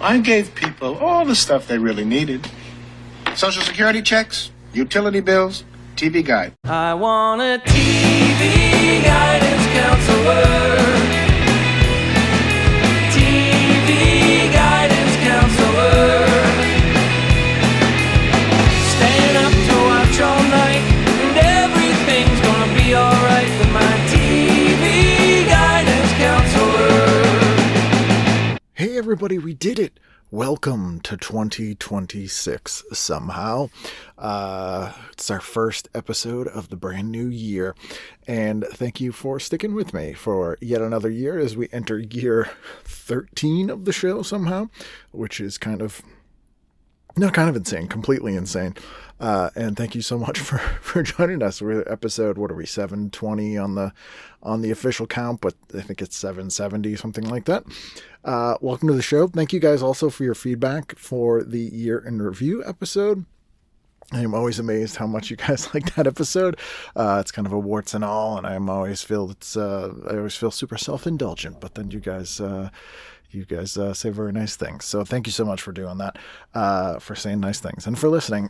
I gave people all the stuff they really needed. Social Security checks, utility bills, TV guide. I want a TV guidance counselor. TV guidance counselor. Staying up to watch all night, and everything's gonna be alright with my TV guidance counselor. Hey everybody, we did it! Welcome to 2026 somehow. It's our first episode of the brand new year, and thank you for sticking with me for yet another year as we enter year 13 of the show somehow, which is kind of insane, completely insane. And thank you so much for joining us. We're episode, 720 on the official count, but I think it's 770, something like that. Welcome to the show. Thank you guys also for your feedback for the year in review episode. I'm always amazed how much you guys like that episode. It's kind of a warts and all, and I always feel super self-indulgent, but then you guys say very nice things. So thank you so much for doing that, for saying nice things and for listening.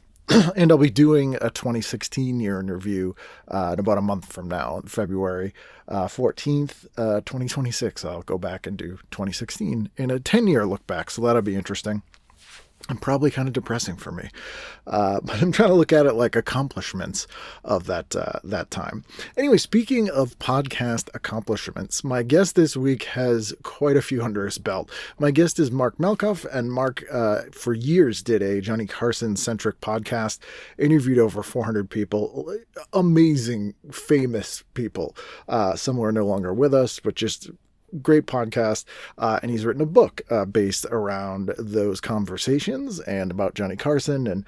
And I'll be doing a 2016 year in review in about a month from now, February 14th, 2026. I'll go back and do 2016 in a 10-year look back, so that'll be interesting. And probably kind of depressing for me. But I'm trying to look at it like accomplishments of that time. Anyway, speaking of podcast accomplishments, my guest this week has quite a few under his belt. My guest is Mark Malkoff, and Mark, for years, did a Johnny Carson-centric podcast, interviewed over 400 people, amazing, famous people. Some who are no longer with us, but just great podcast, and he's written a book based around those conversations and about Johnny Carson and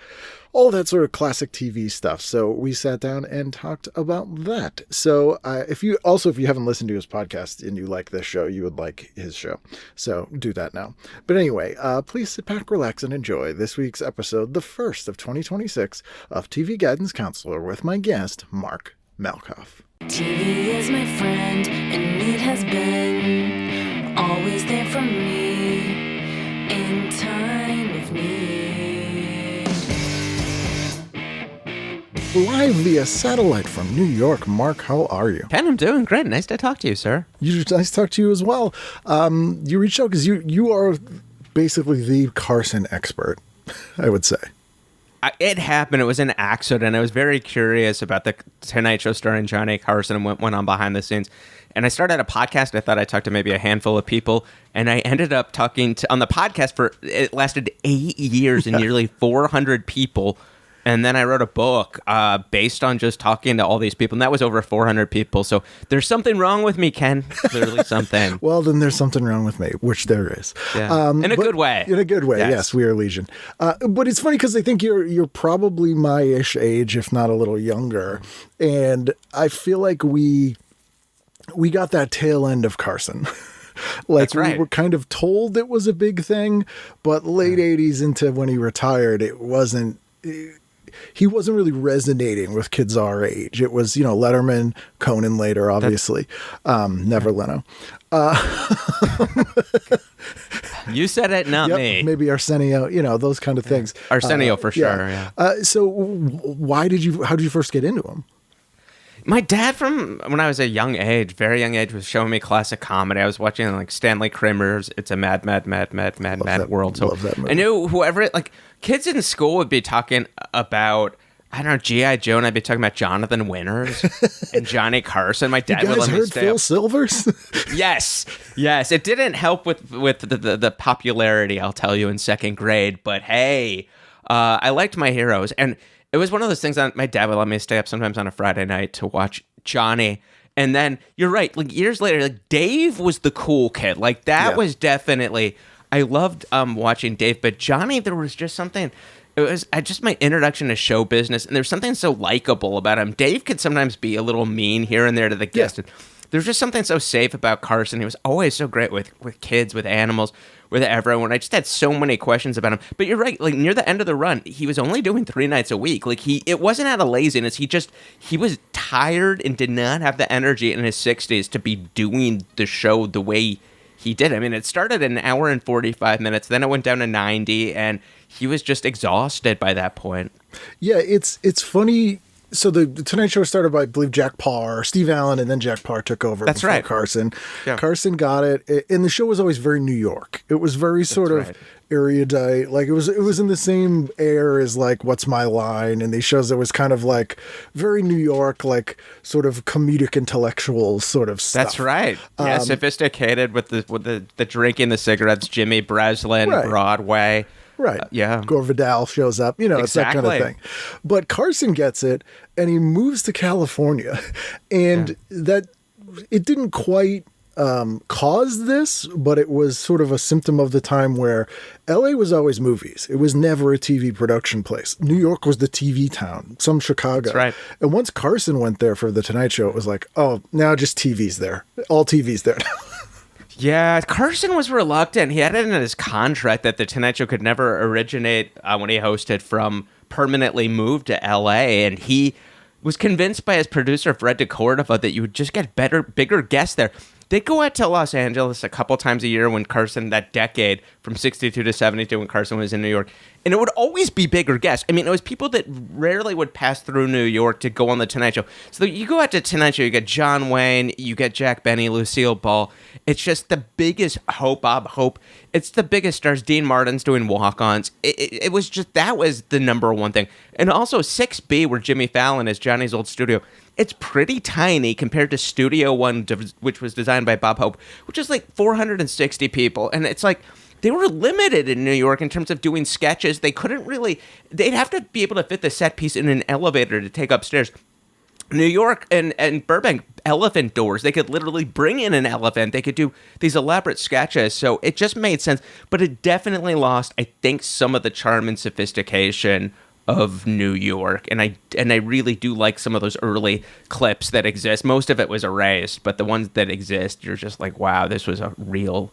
all that sort of classic TV stuff. So we sat down and talked about that. So if you haven't listened to his podcast and you like this show, you would like his show. So do that now. But anyway, please sit back, relax, and enjoy this week's episode, the first of 2026 of TV Guidance Counselor with my guest, Mark Malkoff. TV is my friend, and it has been always there for me in time of need. Live via satellite from New York, Mark, how are you? Ken, I'm doing great. Nice to talk to you, sir. Nice to talk to you as well. You reached out because you are basically the Carson expert, I would say. It happened. It was an accident. I was very curious about the Tonight Show starring Johnny Carson and what went on behind the scenes. And I started a podcast. I thought I'd talk to maybe a handful of people. And I ended up talking on the podcast it lasted 8 years and nearly 400 people. And then I wrote a book based on just talking to all these people. And that was over 400 people. So there's something wrong with me, Ken. Clearly something. Well, then there's something wrong with me, which there is. Yeah. In a good way. In a good way, yes, we are legion. But it's funny because I think you're probably my-ish age, if not a little younger. And I feel like we got that tail end of Carson. That's right. We were kind of told it was a big thing, but late 80s into when he retired, it wasn't... He wasn't really resonating with kids our age. It was, Letterman, Conan later, obviously. Never Leno. You said it, not me. Maybe Arsenio, those kind of things. Arsenio for sure, yeah. So how did you first get into him? My dad, from when I was a young age, very young age, was showing me classic comedy. I was watching like Stanley Kramer's "It's a Mad World." So I knew whoever, kids in school would be talking about, I don't know, G.I. Joe, and I'd be talking about Jonathan Winters and Johnny Carson. My dad would let me stay Phil up. Silvers? Yes. It didn't help with the popularity, I'll tell you, in second grade. But hey, I liked my heroes, and it was one of those things that my dad would let me stay up sometimes on a Friday night to watch Johnny. And then, you're right, years later, Dave was the cool kid. That was definitely... I loved watching Dave, but Johnny, there was just something... It was just my introduction to show business, and there's something so likable about him. Dave could sometimes be a little mean here and there to the guest. Yeah. There's just something so safe about Carson. He was always so great with kids, with animals, with everyone. I just had so many questions about him. But you're right, near the end of the run, he was only doing 3 nights a week. It wasn't out of laziness. He was tired and did not have the energy in his 60s to be doing the show the way he did. I mean, it started an hour and 45 minutes, then it went down to 90, and he was just exhausted by that point. Yeah, it's funny. So the Tonight Show started by, I believe, Jack Parr, Steve Allen, and then Jack Parr took over. That's before right. Carson. Yeah. Carson got it, and the show was always very New York. It was very sort of right. erudite. Like it was in the same air as like What's My Line, and these shows that was kind of like very New York, like sort of comedic intellectual sort of stuff. That's right. Yeah, sophisticated with the drinking, the cigarettes, Jimmy Breslin, Right. Broadway. Right. Yeah. Gore Vidal shows up, you know, it's that kind of Exactly. thing. But Carson gets it and he moves to California. And that it didn't quite cause this, but it was sort of a symptom of the time where LA was always movies. It was never a TV production place. New York was the TV town, some Chicago. That's right. And once Carson went there for the Tonight Show, it was like, oh, now just TV's there. All TV's there now. Yeah, Carson was reluctant. He had it in his contract that the Tonight Show could never originate when he hosted from permanently move to L.A., and he was convinced by his producer, Fred DeCordova, that you would just get bigger guests there. They'd go out to Los Angeles a couple times a year when Carson, that decade, from 62 to 72 when Carson was in New York, and it would always be bigger guests. I mean, it was people that rarely would pass through New York to go on the Tonight Show. So you go out to Tonight Show, you get John Wayne, you get Jack Benny, Lucille Ball. It's just the biggest Bob Hope. It's the biggest stars. Dean Martin's doing walk-ons. It was just, that was the number one thing. And also 6B, where Jimmy Fallon is, Johnny's old studio, it's pretty tiny compared to Studio One, which was designed by Bob Hope, which is like 460 people. And it's like, they were limited in New York in terms of doing sketches. They couldn't really, they'd have to be able to fit the set piece in an elevator to take upstairs. New York and Burbank, elephant doors. They could literally bring in an elephant. They could do these elaborate sketches. So it just made sense. But it definitely lost, I think, some of the charm and sophistication of New York. And I really do like some of those early clips that exist. Most of it was erased, but the ones that exist, you're just like, wow, this was a real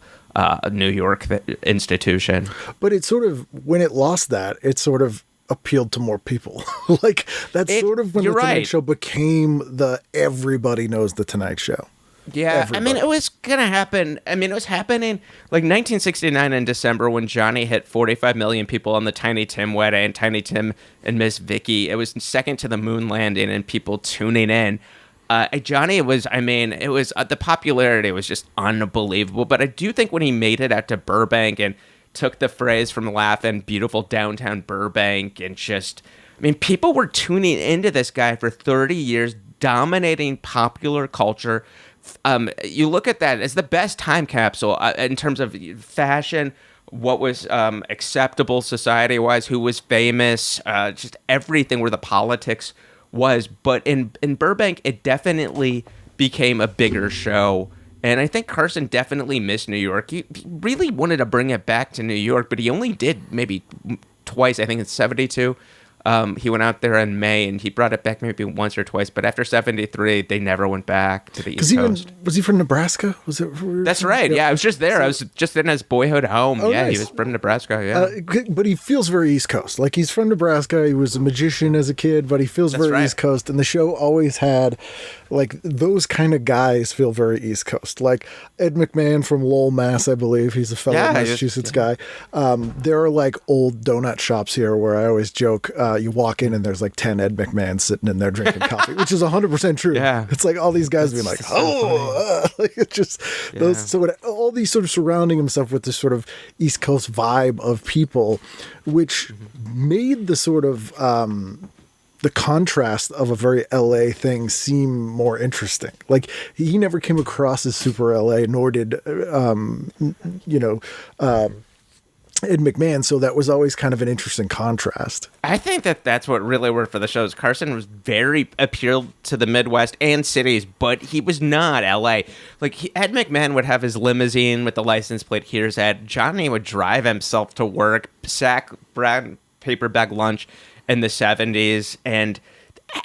New York institution. But it sort of, when it lost that, it sort of appealed to more people. Like that's sort of when the Tonight Show became the everybody knows the Tonight Show. Yeah, everybody. I mean, it was gonna happen. I mean, it was happening like 1969 in December when Johnny hit 45 million people on the Tiny Tim wedding, and Tiny Tim and Miss Vicky. It was second to the moon landing and people tuning in. Johnny was, I mean, it was the popularity was just unbelievable. But I do think when he made it out to Burbank and took the phrase from Laugh-In, beautiful downtown Burbank, and just, I mean, people were tuning into this guy for 30 years, dominating popular culture. You look at that as the best time capsule in terms of fashion, what was acceptable society-wise, who was famous, just everything where the politics was. But in Burbank, it definitely became a bigger show. And I think Carson definitely missed New York. He really wanted to bring it back to New York, but he only did maybe twice. I think it's 72. He went out there in May, and he brought it back maybe once or twice. But after 73, they never went back to the East Coast. Was he from Nebraska? Was it? That's right. Yeah, I was just there. I was just in his boyhood home. Oh, yeah, nice. He was from Nebraska. Yeah, but he feels very East Coast. Like he's from Nebraska. He was a magician as a kid, but he feels very right. East Coast. And the show always had, like, those kind of guys feel very East Coast. Like Ed McMahon from Lowell, Mass. I believe he's a fellow Massachusetts guy. There are like old donut shops here where I always joke. You walk in and there's like 10 Ed McMahons sitting in there drinking coffee, which is 100% true. Yeah. It's like all these guys being like, like it's just those. So all these sort of surrounding himself with this sort of East Coast vibe of people, which made the sort of the contrast of a very LA thing seem more interesting. Like he never came across as super LA, nor did Ed McMahon, so that was always kind of an interesting contrast. I think that's what really worked for the shows. Carson was very appealed to the Midwest and cities, but he was not L.A. Like Ed McMahon would have his limousine with the license plate, here's Ed. Johnny would drive himself to work, sack brown paper bag lunch in the 70s, and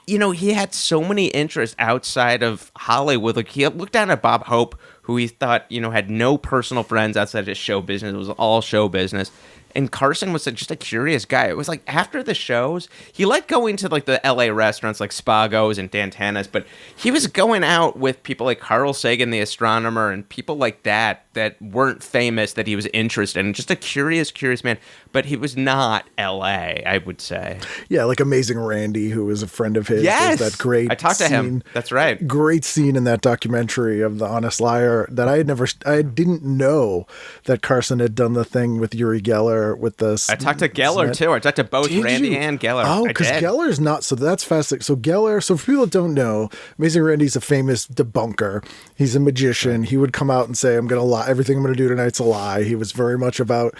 he had so many interests outside of Hollywood. Like he looked down at Bob Hope, who he thought, had no personal friends outside of show business. It was all show business. And Carson was just a curious guy. It was like after the shows, he liked going to like the LA restaurants like Spago's and Dantana's, but he was going out with people like Carl Sagan, the astronomer, and people like that weren't famous that he was interested in. Just a curious man. But he was not LA, I would say. Yeah, like Amazing Randy, who was a friend of his. Yes! There's that great I talked to him. That's right. Great scene in that documentary of The Honest Liar that I didn't know that Carson had done the thing with Uri Geller with the... I talked to Geller, too. I talked to both Randy and Geller. Oh, because Geller's not... So that's fascinating. So Geller... So for people that don't know, Amazing Randy's a famous debunker. He's a magician. He would come out and say, I'm going to lie. Everything I'm going to do tonight's a lie. He was very much about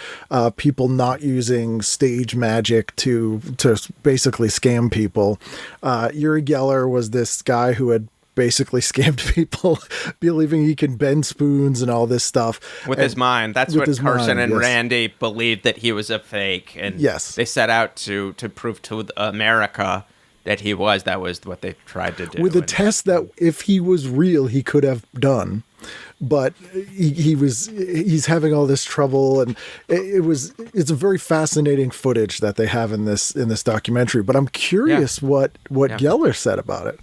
people not using stage magic to basically scam people. Uri Geller was this guy who had basically scammed people believing he can bend spoons and all this stuff with his mind. That's what Carson and yes. Randy believed, that he was a fake, and yes. they set out to prove to America that he was. That was what they tried to do with a test that if he was real he could have done, but he's having all this trouble, and it's a very fascinating footage that they have in this documentary. But I'm curious what Geller said about it.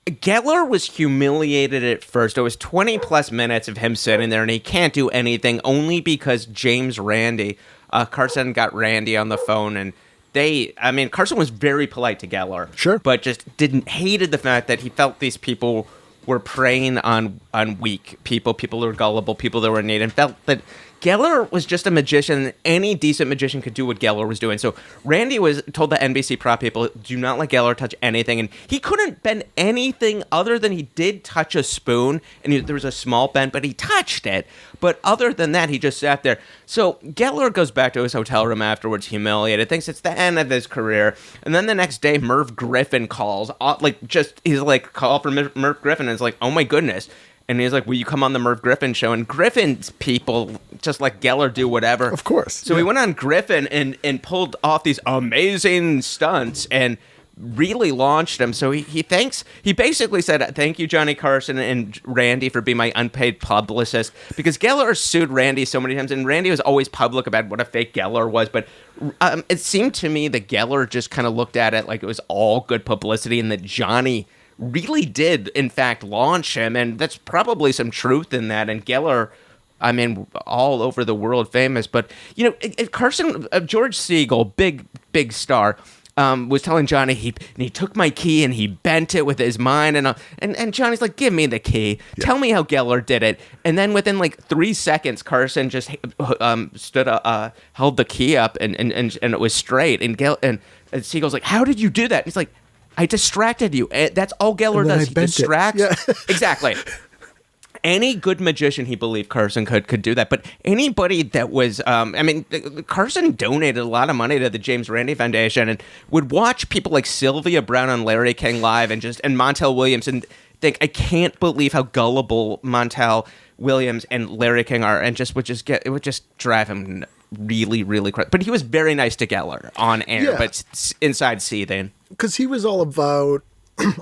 Geller was humiliated at first. It was 20 plus minutes of him sitting there, and he can't do anything only because James Randy, Carson got Randy on the phone, and Carson was very polite to Geller. Sure. But just hated the fact that he felt these people were preying on weak people who were gullible, people that were in need, and felt that Geller was just a magician. Any decent magician could do what Geller was doing. So Randy told the NBC prop people, do not let Geller touch anything. And he couldn't bend anything other than he did touch a spoon. And there was a small bend, but he touched it. But other than that, he just sat there. So Geller goes back to his hotel room afterwards, humiliated, thinks it's the end of his career. And then the next day, Merv Griffin calls. He's like, call for Merv Griffin. And it's like, oh my goodness. And he's like, will you come on the Merv Griffin show? And Griffin's people, just like Geller, do whatever. Of course. So he went on Griffin and pulled off these amazing stunts and really launched him. So he basically said, thank you, Johnny Carson and Randy, for being my unpaid publicist. Because Geller sued Randy so many times, and Randy was always public about what a fake Geller was. But it seemed to me that Geller just kind of looked at it like it was all good publicity, and that Johnny really did, in fact, launch him, and that's probably some truth in that. And Geller, all over the world famous. But, Carson, George Siegel, big star, was telling Johnny he took my key and he bent it with his mind, and Johnny's like, give me the key. Yeah. Tell me how Geller did it. And then within like 3 seconds, Carson just held the key up and it was straight. And Siegel's like, how did you do that? And he's like, I distracted you. That's all Geller does. He distracts. Yeah. Exactly. Any good magician, he believed Carson could do that. But anybody that was, Carson donated a lot of money to the James Randi Foundation and would watch people like Sylvia Brown and Larry King live and Montel Williams and think, I can't believe how gullible Montel Williams and Larry King are, and it would just drive him really, really crazy. But he was very nice to Geller on air, but inside seething. Because he was all about,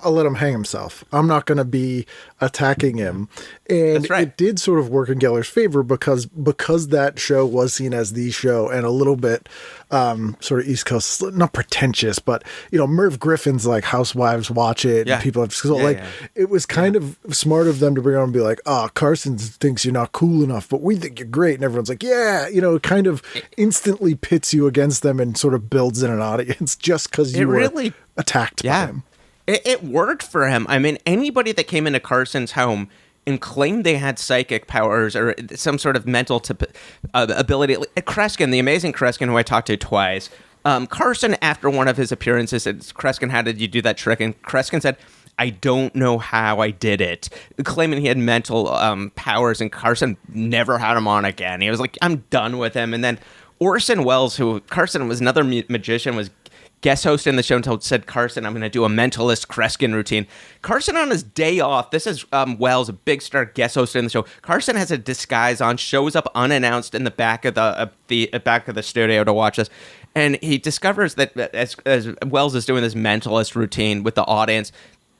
I'll let him hang himself. I'm not going to be attacking him. And that's right. It did sort of work in Geller's favor because that show was seen as the show and a little bit sort of East Coast, not pretentious, but, Merv Griffin's like Housewives watch it. Yeah. And people it was kind of smart of them to bring on and be like, Carson thinks you're not cool enough, but we think you're great. And everyone's like, yeah, it kind of instantly pits you against them and sort of builds in an audience just because you were attacked by him. It worked for him. Anybody that came into Carson's home and claimed they had psychic powers or some sort of mental ability. Kreskin, the amazing Kreskin, who I talked to twice. Carson, after one of his appearances, said, Kreskin, how did you do that trick? And Kreskin said, I don't know how I did it. Claiming he had mental powers, and Carson never had him on again. He was like, I'm done with him. And then Orson Welles, who Carson was another magician, was guest host in the show and said, Carson, I'm going to do a mentalist Kreskin routine. Carson on his day off, this is Wells, a big star guest host in the show. Carson has a disguise on, shows up unannounced in the back of the back of the studio to watch this. And he discovers that as Wells is doing this mentalist routine with the audience,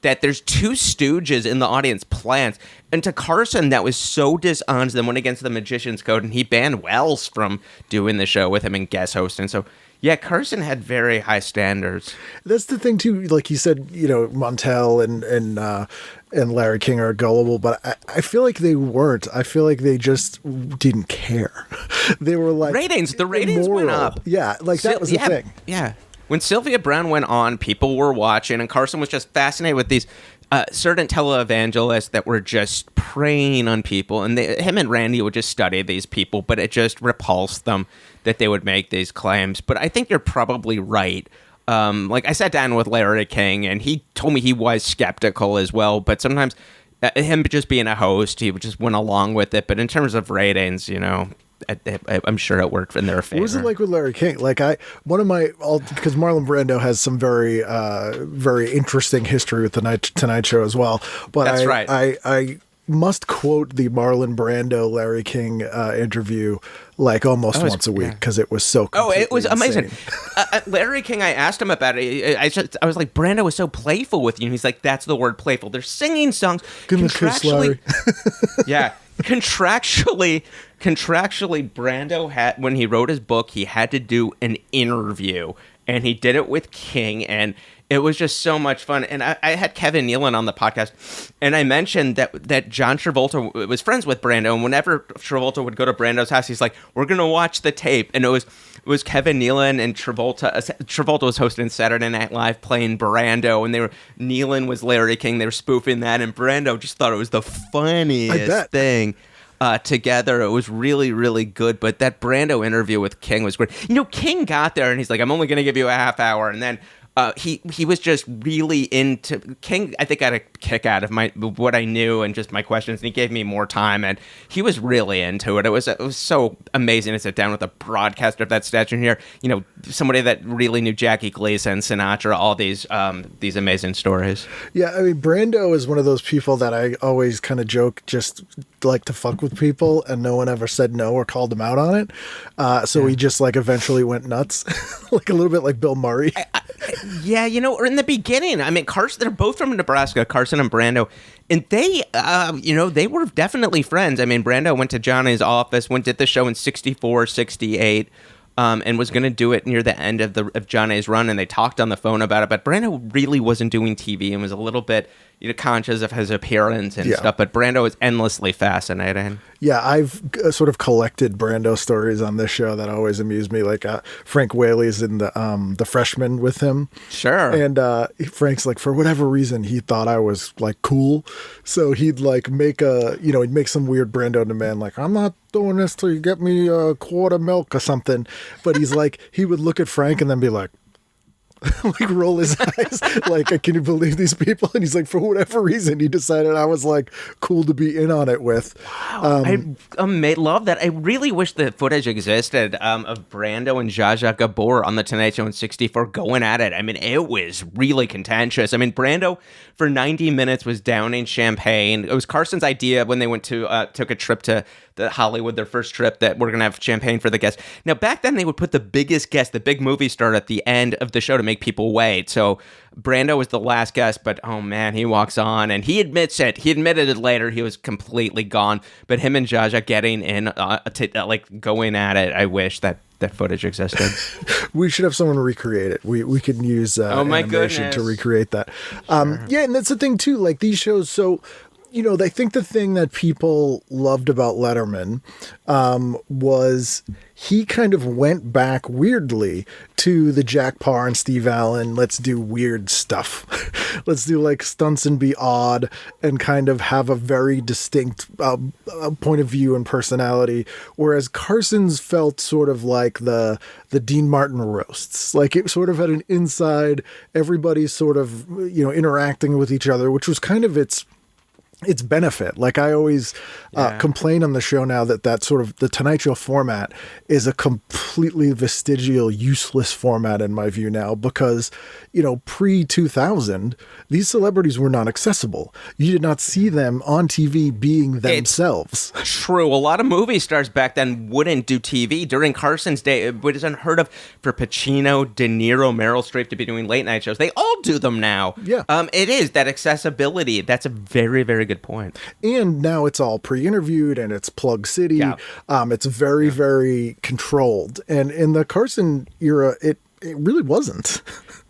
that there's two stooges in the audience plans. And to Carson, that was so dishonest, then went against the Magician's Code, and he banned Wells from doing the show with him and guest hosting. So, yeah, Carson had very high standards. That's the thing too. Like you said, Montel and Larry King are gullible, but I feel like they weren't. I feel like they just didn't care. They were like The ratings went up. Yeah, like that was the thing. Yeah, when Sylvia Brown went on, people were watching, and Carson was just fascinated with these certain televangelists that were just preying on people, and him and Randy would just study these people, but it just repulsed them that they would make these claims. But I think you're probably right. Like I sat down with Larry King, and he told me he was skeptical as well, but sometimes him just being a host, he just went along with it. But in terms of ratings, I'm sure it worked in their favor. What was it like with Larry King? Like because Marlon Brando has some very, very interesting history with the Tonight Show as well. But That's right. I must quote the Marlon Brando Larry King interview like almost once a week because it was so it was amazing. insane. Larry King, I asked him about it. I was like, Brando was so playful with you. And he's like, that's the word playful. They're singing songs. Give me a kiss, Larry. Yeah. Contractually, Brando had, when he wrote his book, he had to do an interview, and he did it with King, and it was just so much fun. And I had Kevin Nealon on the podcast, and I mentioned that John Travolta was friends with Brando, and whenever Travolta would go to Brando's house, he's like, we're going to watch the tape. And it was Kevin Nealon and Travolta. Travolta was hosting Saturday Night Live playing Brando, and Nealon was Larry King. They were spoofing that, and Brando just thought it was the funniest thing. Together. It was really, really good. But that Brando interview with King was great. King got there and he's like, I'm only going to give you a half hour. And then he was just really into King. I think got a kick out of what I knew and just my questions, and he gave me more time, and he was really into it. It was so amazing to sit down with a broadcaster of that stature here. Somebody that really knew Jackie Gleason, Sinatra, all these amazing stories. Yeah, I mean, Brando is one of those people that I always kind of joke just like to fuck with people, and no one ever said no or called him out on it. So he just like eventually went nuts, like a little bit like Bill Murray. Yeah, or in the beginning, I mean, Carson, they're both from Nebraska, Carson and Brando, and they, they were definitely friends. I mean, Brando went to Johnny's office, did the show in 64, 68, and was going to do it near the end of Johnny's run, and they talked on the phone about it, but Brando really wasn't doing TV and was a little bit conscious of his appearance and stuff, but Brando is endlessly fascinating. Yeah, I've sort of collected Brando stories on this show that always amuse me. Like Frank Whaley's in the Freshman with him. Sure. And Frank's like, for whatever reason, he thought I was like cool. So he'd like make he'd make some weird Brando demand, like, I'm not doing this till you get me a quart of milk or something. But he's like, he would look at Frank and then be like, like roll his eyes like, can you believe these people? And he's like, for whatever reason, he decided I was like cool to be in on it with. Wow, I love that. I really wish the footage existed of Brando and Zsa Zsa Gabor on the Tonight Show in 64 going at it. I mean, it was really contentious. I mean, Brando for 90 minutes was downing champagne. It was Carson's idea when they went to took a trip to Hollywood, their first trip, that we're going to have champagne for the guests. Now, back then, they would put the biggest guest, the big movie star, at the end of the show to make people wait. So Brando was the last guest, but oh man, he walks on, and he admits it. He admitted it later. He was completely gone. But him and Zsa Zsa getting in, going at it, I wish that footage existed. We should have someone recreate it. We could use animation to recreate that. Sure. Yeah, and that's the thing too. Like these shows, so I think the thing that people loved about Letterman was he kind of went back weirdly to the Jack Parr and Steve Allen, let's do weird stuff. Let's do like stunts and be odd and kind of have a very distinct point of view and personality. Whereas Carson's felt sort of like the Dean Martin roasts. Like it sort of had an inside, everybody's sort of, interacting with each other, which was kind of its its benefit. Like I always complain on the show now that sort of the Tonight Show format is a completely vestigial, useless format in my view now, because, pre-2000, these celebrities were not accessible. You did not see them on TV being themselves. It's true. A lot of movie stars back then wouldn't do TV. During Carson's day, it was unheard of for Pacino, De Niro, Meryl Streep to be doing late night shows. They all do them now. Yeah. It is that accessibility. That's a very, very good point. And now it's all pre-interviewed and it's Plug City. Yeah. It's very, very controlled. And in the Carson era, it really wasn't.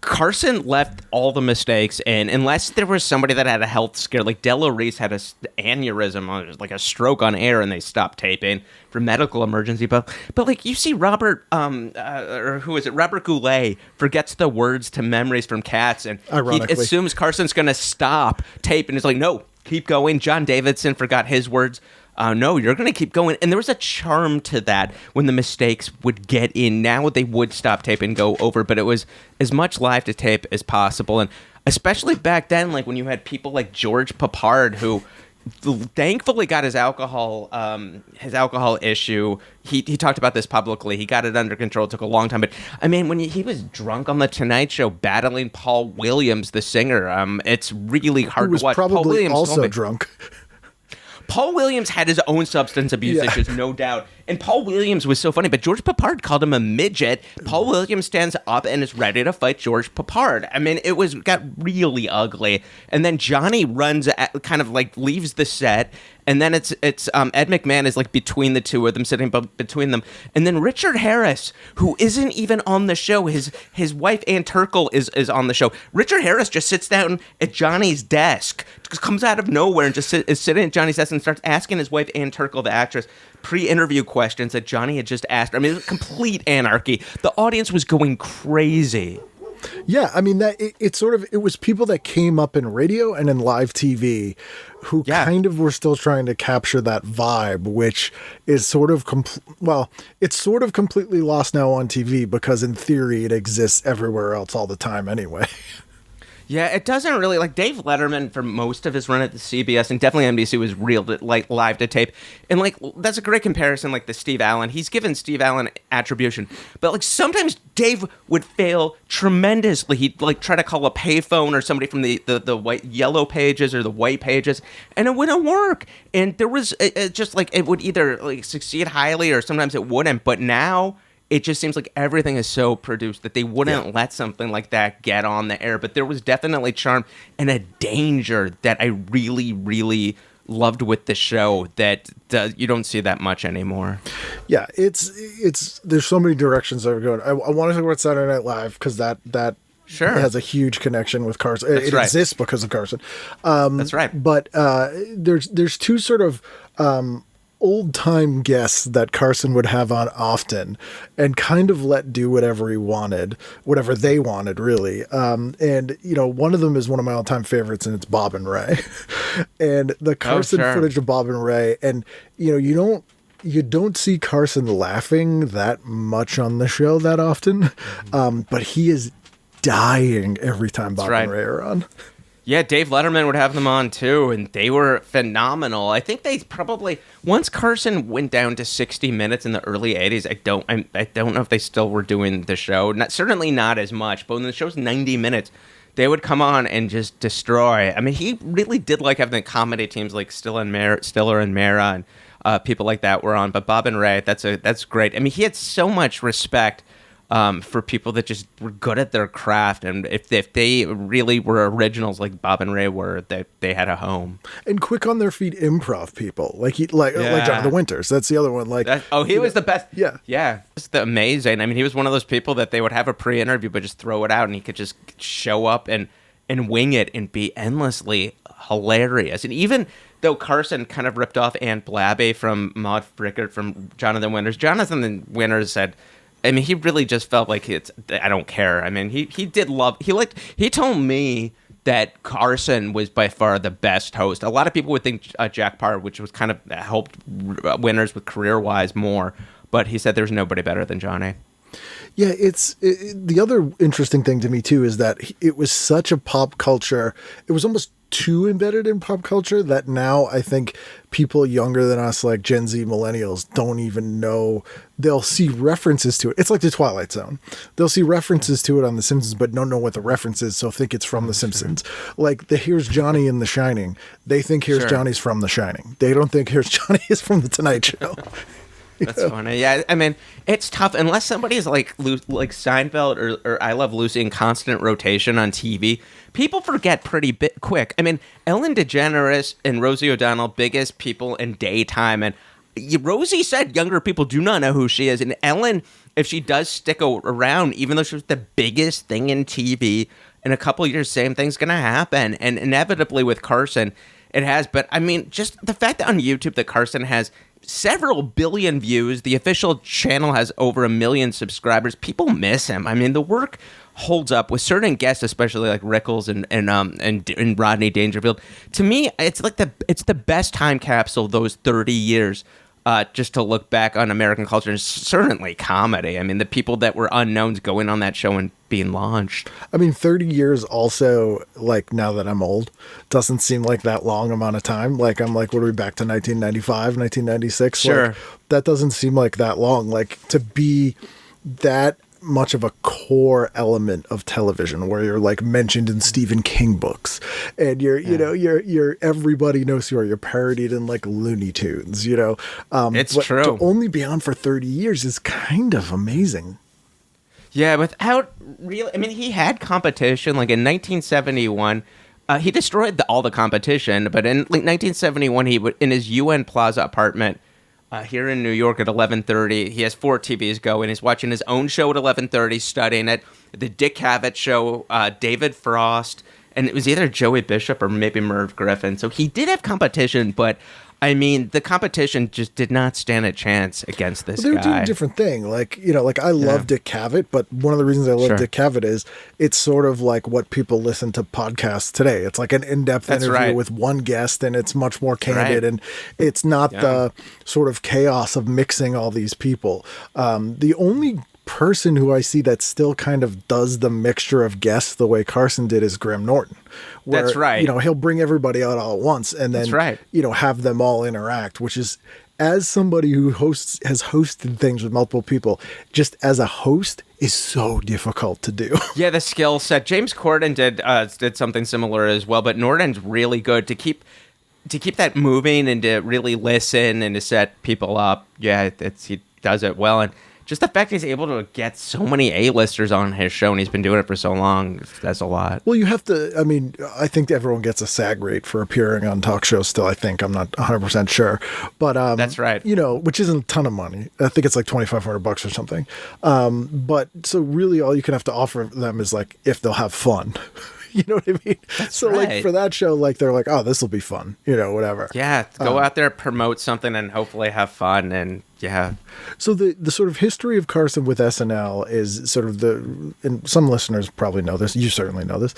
Carson left all the mistakes in, unless there was somebody that had a health scare. Like Della Reese had an aneurysm, like a stroke on air, and they stopped taping for medical emergency. But like you see Robert, or who is it? Robert Goulet forgets the words to Memories from Cats, and he assumes Carson's going to stop tape, and he's like, no, keep going. John Davidson forgot his words. No, you're going to keep going. And there was a charm to that when the mistakes would get in. Now they would stop tape and go over, but it was as much live to tape as possible. And especially back then, like when you had people like George Papard, who thankfully got his alcohol issue. He talked about this publicly. He got it under control. It took a long time. But, I mean, when he was drunk on The Tonight Show battling Paul Williams, the singer, it's really hard to watch. Probably Paul Williams also drunk. Paul Williams had his own substance abuse issues, no doubt. And Paul Williams was so funny, but George Papard called him a midget. Paul Williams stands up and is ready to fight George Papard. I mean, it got really ugly. And then Johnny runs, kind of like leaves the set. And then it's Ed McMahon is like between the two of them, sitting between them. And then Richard Harris, who isn't even on the show, his wife Ann Turkle is on the show. Richard Harris just sits down at Johnny's desk, just comes out of nowhere and just is sitting at Johnny's desk and starts asking his wife Ann Turkle, the actress, pre-interview questions that Johnny had just asked. I mean, it was complete anarchy. The audience was going crazy. Yeah, I mean it was people that came up in radio and in live TV who kind of were still trying to capture that vibe, which is sort of it's sort of completely lost now on TV because in theory it exists everywhere else all the time anyway. Yeah, it doesn't really, like Dave Letterman for most of his run at the CBS and definitely NBC was real, like live to tape. And like, that's a great comparison, like the Steve Allen. He's given Steve Allen attribution, but like sometimes Dave would fail tremendously. He'd like try to call a payphone or somebody from the white yellow pages or the white pages, and it wouldn't work. And there was just like, it would either like succeed highly or sometimes it wouldn't. But now it just seems like everything is so produced that they wouldn't let something like that get on the air. But there was definitely charm and a danger that I really, really loved with the show that you don't see that much anymore. Yeah, it's there's so many directions that are going. I want to talk about Saturday Night Live because that sure has a huge connection with Carson. It exists because of Carson. That's right. But there's two sort of old-time guests that Carson would have on often and kind of let do whatever he wanted, whatever they wanted, really. And, one of them is one of my all-time favorites, and it's Bob and Ray. And the Carson footage of Bob and Ray, and, you don't see Carson laughing that much on the show that often, but he is dying every time Bob and Ray are on. Yeah, Dave Letterman would have them on too, and they were phenomenal. I think they probably, once Carson went down to 60 minutes in the early 80s, I don't know if they still were doing the show. Certainly not as much, but when the show's 90 minutes, they would come on and just destroy. I mean, he really did like having the comedy teams like Stiller and Mara and people like that were on. But Bob and Ray, that's great. I mean, he had so much respect for people that just were good at their craft, and if they really were originals like Bob and Ray were, they had a home. And quick on their feet improv people, like Jonathan Winters. That's the other one. He was the best. Yeah, it's amazing. I mean, he was one of those people that they would have a pre-interview, but just throw it out, and he could just show up and wing it and be endlessly hilarious. And even though Carson kind of ripped off Aunt Blabby from Maude Frickert from Jonathan Winters said, I mean, he really just felt like I don't care. I mean, he told me that Carson was by far the best host. A lot of people would think Jack Paar, which was kind of helped Winters with career-wise more, but he said there's nobody better than Johnny. Yeah, the other interesting thing to me too is that it was such a pop culture. It was almost too embedded in pop culture that now I think people younger than us, like Gen Z millennials, don't even know. They'll see references to it. It's like the Twilight Zone. They'll see references to it on The Simpsons, but don't know what the reference is, so think it's from The Simpsons. Like the Here's Johnny in The Shining. They think Here's Johnny's from The Shining. They don't think Here's Johnny is from The Tonight Show. That's funny. Yeah, I mean, it's tough unless somebody's like Seinfeld or I Love Lucy in constant rotation on TV. People forget pretty quick. I mean, Ellen DeGeneres and Rosie O'Donnell, biggest people in daytime, and Rosie said younger people do not know who she is. And Ellen, if she does stick around, even though she was the biggest thing in TV, in a couple years, same thing's gonna happen. And inevitably with Carson, it has. But I mean, just the fact that on YouTube that Carson has several billion views, the official channel has over 1 million subscribers. People miss him. I mean, the work holds up with certain guests, especially like Rickles and Rodney Dangerfield. To me, it's like it's the best time capsule those 30 years. Just to look back on American culture, and certainly comedy. I mean, the people that were unknowns going on that show and being launched. I mean, 30 years also, like, now that I'm old, doesn't seem like that long amount of time. Like, I'm like, what are we back to 1995, 1996? Sure. Like, that doesn't seem like that long. Like, to be that much of a core element of television where you're like mentioned in Stephen King books and you're everybody knows you are, you're parodied in like Looney Tunes, it's true. To only be on for 30 years is kind of amazing. Yeah, without real, I mean, he had competition. Like in 1971, he destroyed all the competition. But in like 1971, he would in his UN Plaza apartment here in New York at 11:30. He has 4 TVs going. He's watching his own show at 11:30, studying it. The Dick Cavett show, David Frost, and it was either Joey Bishop or maybe Merv Griffin. So he did have competition, but I mean, the competition just did not stand a chance against this guy. They're doing a different thing. Like, I love Dick Cavett, but one of the reasons I love Dick Cavett is it's sort of like what people listen to podcasts today. It's like an in-depth interview with one guest, and it's much more candid, and it's not the sort of chaos of mixing all these people. The only person who I see that still kind of does the mixture of guests the way Carson did is Graham Norton. Where, that's right. He'll bring everybody out all at once and then, have them all interact, which is, as somebody who has hosted things with multiple people, just as a host is so difficult to do. Yeah, the skill set. James Corden did something similar as well, but Norton's really good to keep that moving and to really listen and to set people up. Yeah, he does it well. And just the fact he's able to get so many A-listers on his show, and he's been doing it for so long, that's a lot. Well, you have to, I mean, I think everyone gets a SAG rate for appearing on talk shows still, I think. I'm not 100% sure. But, that's right. Which isn't a ton of money. I think it's like $2,500 or something. But so really all you can have to offer them is like, if they'll have fun. You know what I mean? That's so right. Like for that show, like they're like, oh, this will be fun, whatever. Yeah, go out there, promote something, and hopefully have fun. And yeah. So the sort of history of Carson with SNL is sort of and some listeners probably know this. You certainly know this.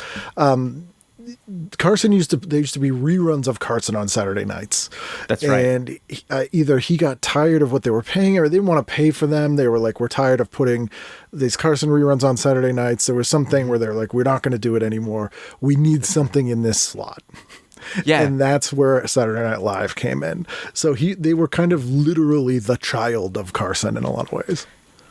Carson used to be reruns of Carson on Saturday nights. That's right. And either he got tired of what they were paying or they didn't want to pay for them. They were like, we're tired of putting these Carson reruns on Saturday nights. There was something where they're like, we're not going to do it anymore. We need something in this slot. Yeah. And that's where Saturday Night Live came in. So they were kind of literally the child of Carson in a lot of ways.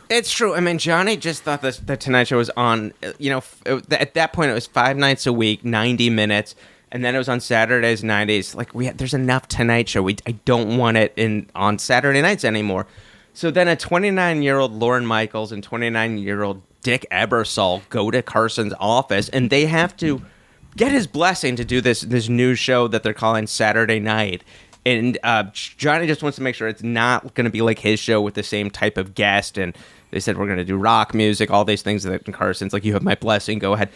It's true. I mean, Johnny just thought the Tonight Show was on, at that point it was 5 nights a week, 90 minutes, and then it was on Saturdays, 90s. Like, there's enough Tonight Show. I don't want it on Saturday nights anymore. So then a 29-year-old Lorne Michaels and 29-year-old Dick Ebersol go to Carson's office, and they have to get his blessing to do this new show that they're calling Saturday Night. And Johnny just wants to make sure it's not going to be like his show with the same type of guest. And they said, we're going to do rock music, all these things. And Carson's like, you have my blessing, go ahead.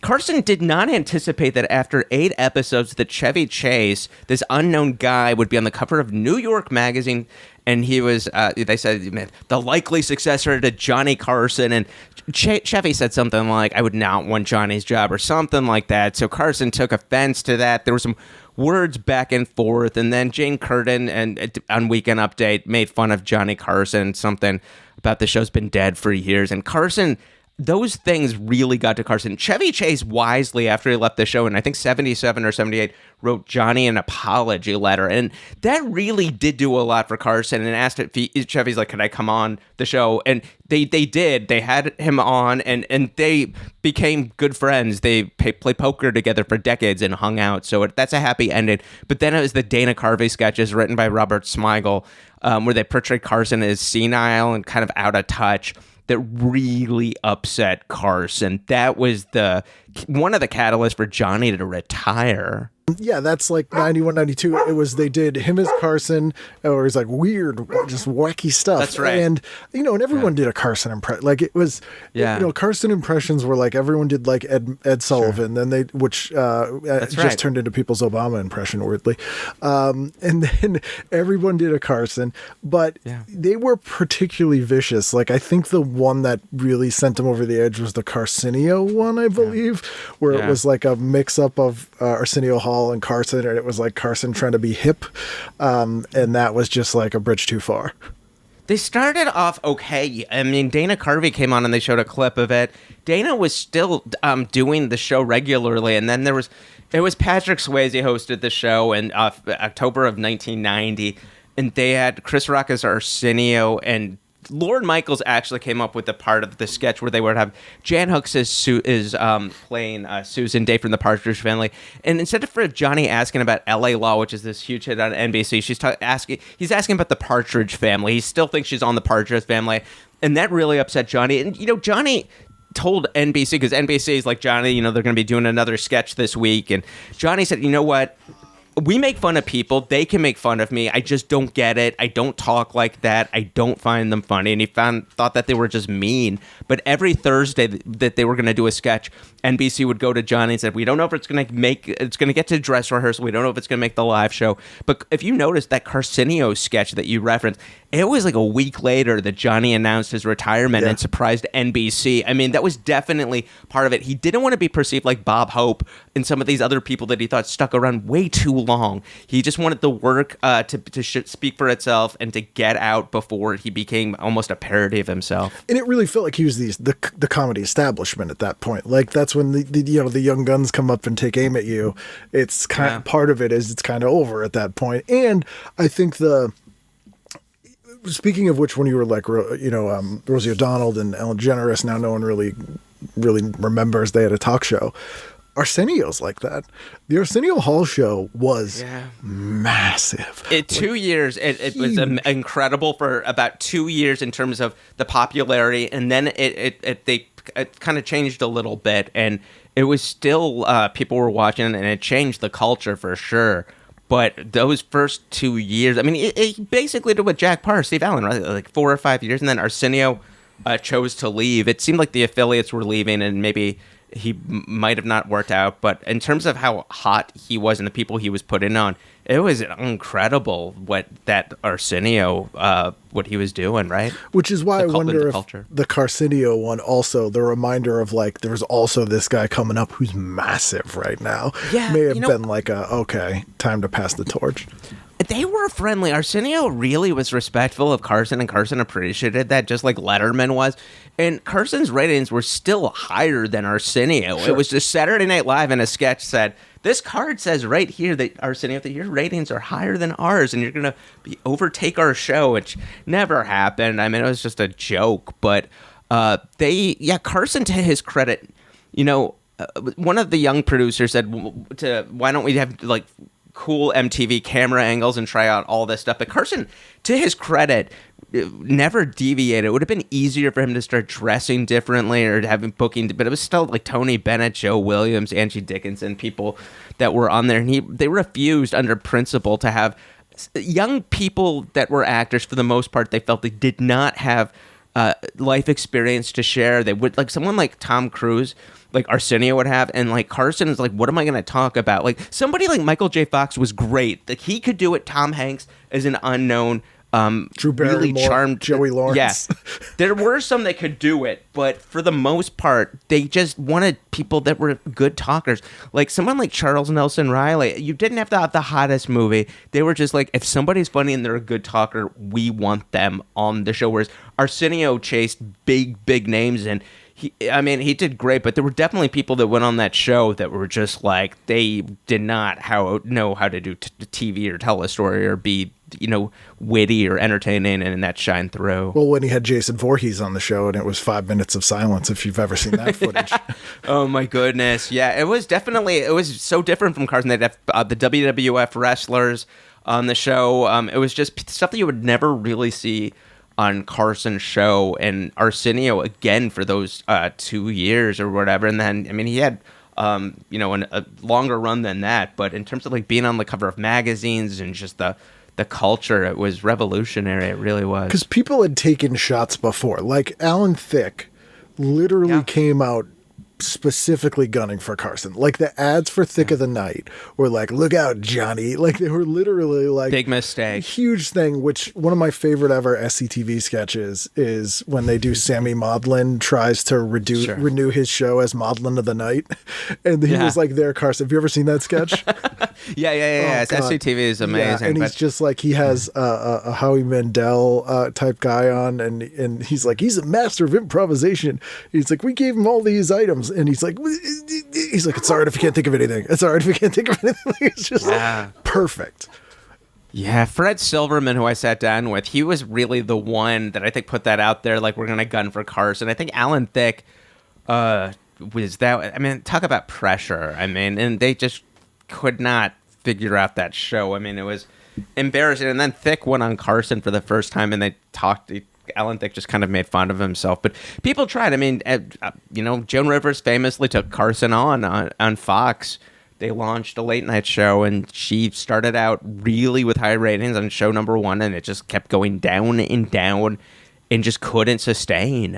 Carson did not anticipate that after 8 episodes that Chevy Chase, this unknown guy, would be on the cover of New York Magazine. And he was, they said, the likely successor to Johnny Carson. And Chevy said something like, I would not want Johnny's job or something like that. So Carson took offense to that. There were some words back and forth. And then Jane Curtin on Weekend Update made fun of Johnny Carson, something about the show's been dead for years. And Carson those things really got to Carson. Chevy Chase wisely, after he left the show, and I think 77 or 78, wrote Johnny an apology letter. And that really did do a lot for Carson, and asked if Chevy's like, could I come on the show? And they did. They had him on, and they became good friends. They played poker together for decades and hung out. So that's a happy ending. But then it was the Dana Carvey sketches written by Robert Smigel, where they portrayed Carson as senile and kind of out of touch, that really upset Carson. That was one of the catalysts for Johnny to retire. Yeah, that's like 91, 92. It was, they did him as Carson, or he's like weird, just wacky stuff. That's right. And, and everyone did a Carson impression. Like it was, Carson impressions were like, everyone did like Ed Sullivan, then which just turned into people's Obama impression, weirdly. And then everyone did a Carson, but they were particularly vicious. Like I think the one that really sent them over the edge was the Carcinio one, I believe, where it was like a mix up of Arsenio Hall and Carson, and it was like Carson trying to be hip, and that was just like a bridge too far. They started off okay. I mean, Dana Carvey came on and they showed a clip of it. Dana was still doing the show regularly, and then it was Patrick Swayze hosted the show in October of 1990, and they had Chris Rock as Arsenio, and Lorne Michaels actually came up with the part of the sketch where they would have Jan Hooks is playing Susan Day from the Partridge Family, and instead of for Johnny asking about L.A. Law, which is this huge hit on NBC, he's asking about the Partridge Family. He still thinks she's on the Partridge Family, and that really upset Johnny. And Johnny told NBC, because NBC is like, Johnny, they're going to be doing another sketch this week, and Johnny said, you know what? We make fun of people. They can make fun of me. I just don't get it. I don't talk like that. I don't find them funny. And he thought that they were just mean. But every Thursday that they were going to do a sketch, NBC would go to Johnny and said, we don't know if it's going to get to dress rehearsal. We don't know if it's going to make the live show. But if you notice that Carcinio sketch that you referenced, it was like a week later that Johnny announced his retirement and surprised NBC. I mean, that was definitely part of it. He didn't want to be perceived like Bob Hope and some of these other people that he thought stuck around way too long. He just wanted the work to speak for itself and to get out before he became almost a parody of himself. And it really felt like he was the comedy establishment at that point. Like that's when the young guns come up and take aim at you. It's kind of, part of it is it's kind of over at that point. And I think speaking of which, when you were like, Rosie O'Donnell and Ellen DeGeneres, now no one really remembers they had a talk show. Arsenio's like that. The Arsenio Hall show was massive. 2 years. It was incredible for about 2 years in terms of the popularity, and then it kind of changed a little bit, and it was still people were watching, and it changed the culture for sure. But those first 2 years, I mean, it basically did what Jack Parr, Steve Allen, right? Like 4 or 5 years, and then Arsenio chose to leave. It seemed like the affiliates were leaving, and maybe he might have not worked out. But in terms of how hot he was and the people he was putting on, it was incredible what that Arsenio, what he was doing, right? Which is why I wonder if the Carcinio one also, the reminder of like, there's also this guy coming up who's massive right now. Yeah, may have been like okay, time to pass the torch. They were friendly. Arsenio really was respectful of Carson, and Carson appreciated that, just like Letterman was. And Carson's ratings were still higher than Arsenio. Sure. It was just Saturday Night Live, and a sketch said, this card says right here that Arsenio, that your ratings are higher than ours, and you're going to overtake our show, which never happened. I mean, it was just a joke. But Carson, to his credit, one of the young producers said, why don't we have like cool MTV camera angles and try out all this stuff? But Carson, to his credit, never deviated. It would have been easier for him to start dressing differently or having booking, but it was still like Tony Bennett, Joe Williams, Angie Dickinson, people that were on there, and they refused under principle to have young people that were actors. For the most part, they felt they did not have life experience to share. They would, like someone like Tom Cruise, like Arsenio would have, and like Carson is like, what am I going to talk about? Like somebody like Michael J. Fox was great. Like he could do it. Tom Hanks is an unknown Drew really Barrymore, charmed Joey Lawrence. Yeah, there were some that could do it, but for the most part, they just wanted people that were good talkers. Like someone like Charles Nelson Riley. You didn't have to have the hottest movie. They were just like, if somebody's funny and they're a good talker, we want them on the show. Whereas Arsenio chased big names, and he did great, but there were definitely people that went on that show that were just like, they did not know how to do TV or tell a story or be, witty or entertaining, and that shined through. Well, when he had Jason Voorhees on the show, and it was 5 minutes of silence, if you've ever seen that footage. Oh my goodness. Yeah, it was so different from Carson. They'd have the WWF wrestlers on the show. It was just stuff that you would never really see on Carson's show, and Arsenio again for those 2 years or whatever. And then, he had, a longer run than that. But in terms of like being on the cover of magazines and just the culture, it was revolutionary. It really was. Because people had taken shots before. Like Alan Thicke literally came out specifically gunning for Carson. Like the ads for Thick of the Night were like, look out, Johnny. Like they were literally like big mistake. Huge thing, which one of my favorite ever SCTV sketches is when they do Sammy Maudlin tries to renew his show as Maudlin of the Night. And he was like, there, Carson. Have you ever seen that sketch? Yeah. SCTV is amazing. Yeah, and he's just like, he has a Howie Mandel type guy on, and he's like, he's a master of improvisation. He's like, we gave him all these items. And he's like, it's all right if you can't think of anything. It's all right if you can't think of anything. It's just perfect. Yeah, Fred Silverman, who I sat down with, he was really the one that I think put that out there, like, we're going to gun for Carson. I think Alan Thicke was that. Talk about pressure. And they just could not figure out that show. It was embarrassing. And then Thicke went on Carson for the first time, and they talked. Alan Thicke just kind of made fun of himself, but people tried. Joan Rivers famously took Carson on Fox. They launched a late night show, and she started out really with high ratings on show number 1, and it just kept going down and down and just couldn't sustain.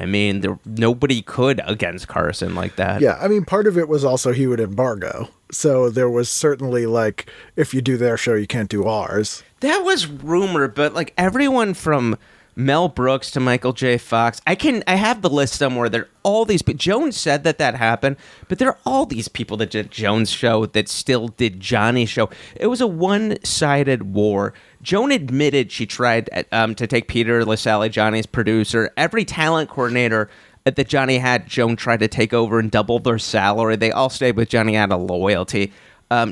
Nobody could against Carson like that. Yeah, part of it was also he would embargo. So there was certainly like, if you do their show, you can't do ours. That was rumored, but like everyone from Mel Brooks to Michael J. Fox. I have the list somewhere. There are all these people. Jones said that happened, but there are all these people that did Jones' show that still did Johnny's show. It was a one-sided war. Joan admitted she tried to take Peter LaSalle, Johnny's producer. Every talent coordinator that Johnny had, Joan tried to take over and double their salary. They all stayed with Johnny out of loyalty.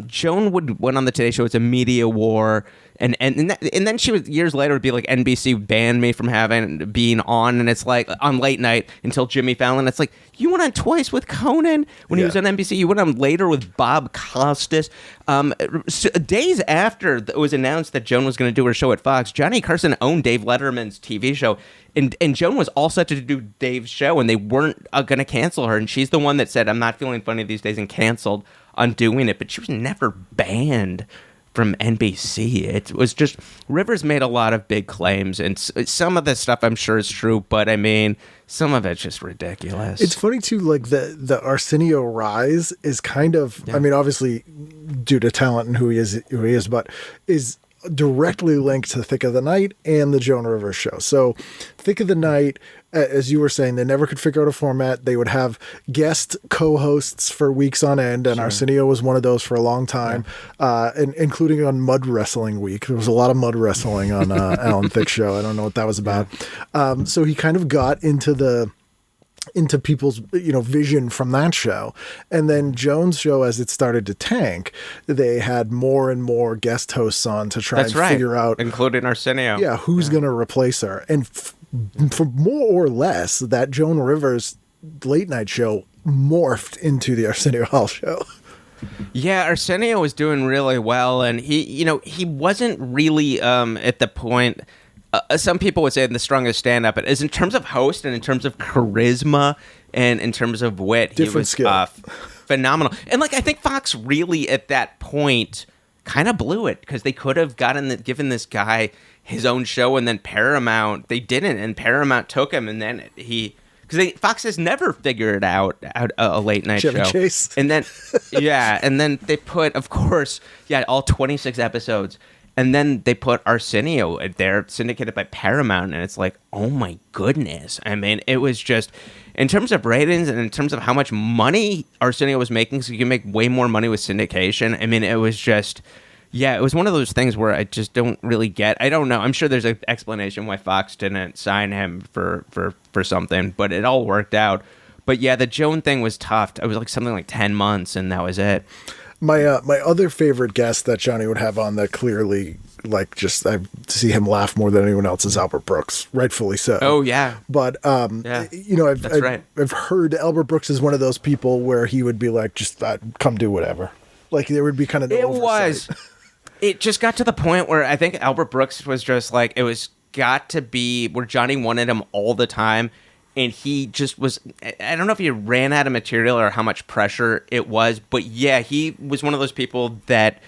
Joan went on the Today Show. It's a media war. And then she would years later would be like, NBC banned me from being on, and it's like on late night until Jimmy Fallon. It's like, you went on twice with Conan when he was on NBC. You went on later with Bob Costas. Days after it was announced that Joan was going to do her show at Fox, Johnny Carson owned Dave Letterman's TV show, and Joan was all set to do Dave's show, and they weren't going to cancel her. And she's the one that said, "I'm not feeling funny these days," and canceled on doing it. But she was never banned from NBC. It was just, Rivers made a lot of big claims, and some of the stuff I'm sure is true, but some of it's just ridiculous. It's funny too, like the Arsenio rise is kind of, obviously due to talent and who he is, but is directly linked to Thick of the Night and the Joan Rivers show. So Thick of the Night, as you were saying, they never could figure out a format. They would have guest co-hosts for weeks on end, and Arsenio was one of those for a long time, and including on Mud Wrestling Week. There was a lot of mud wrestling on Alan Thicke's show. I don't know what that was about. So he kind of got into people's vision from that show. And then Jones' show, as it started to tank, they had more and more guest hosts on to try figure out, including Arsenio, who's going to replace her. And for more or less, that Joan Rivers late night show morphed into the Arsenio Hall show. Yeah, Arsenio was doing really well, and he wasn't really at the point. Some people would say the strongest stand-up, but is in terms of host and in terms of charisma and in terms of wit, he was phenomenal. And I think Fox really at that point kind of blew it, because they could have given this guy his own show, and then Paramount, they didn't, and Paramount took him, and then because Fox has never figured out a late night Chevy show. Chase. And then and then they put, of course, all 26 episodes. And then they put Arsenio there, syndicated by Paramount, and it's like, oh my goodness. I mean, it was just, in terms of ratings and in terms of how much money Arsenio was making, so you can make way more money with syndication. I mean, it was just, yeah, it was one of those things where I just don't really get. I don't know. I'm sure there's an explanation why Fox didn't sign him for something, but it all worked out. But yeah, the Joan thing was tough. It was like something like 10 months, and that was it. My other favorite guest that Johnny would have on that clearly, like, just I see him laugh more than anyone else is Albert Brooks, rightfully so. Oh yeah, but yeah. I've heard Albert Brooks is one of those people where he would be like, just come do whatever. Like there would be kind of no oversight. It just got to the point where I think Albert Brooks was just like, it was got to be where Johnny wanted him all the time. And he just was, I don't know if he ran out of material or how much pressure it was, but yeah, he was one of those people that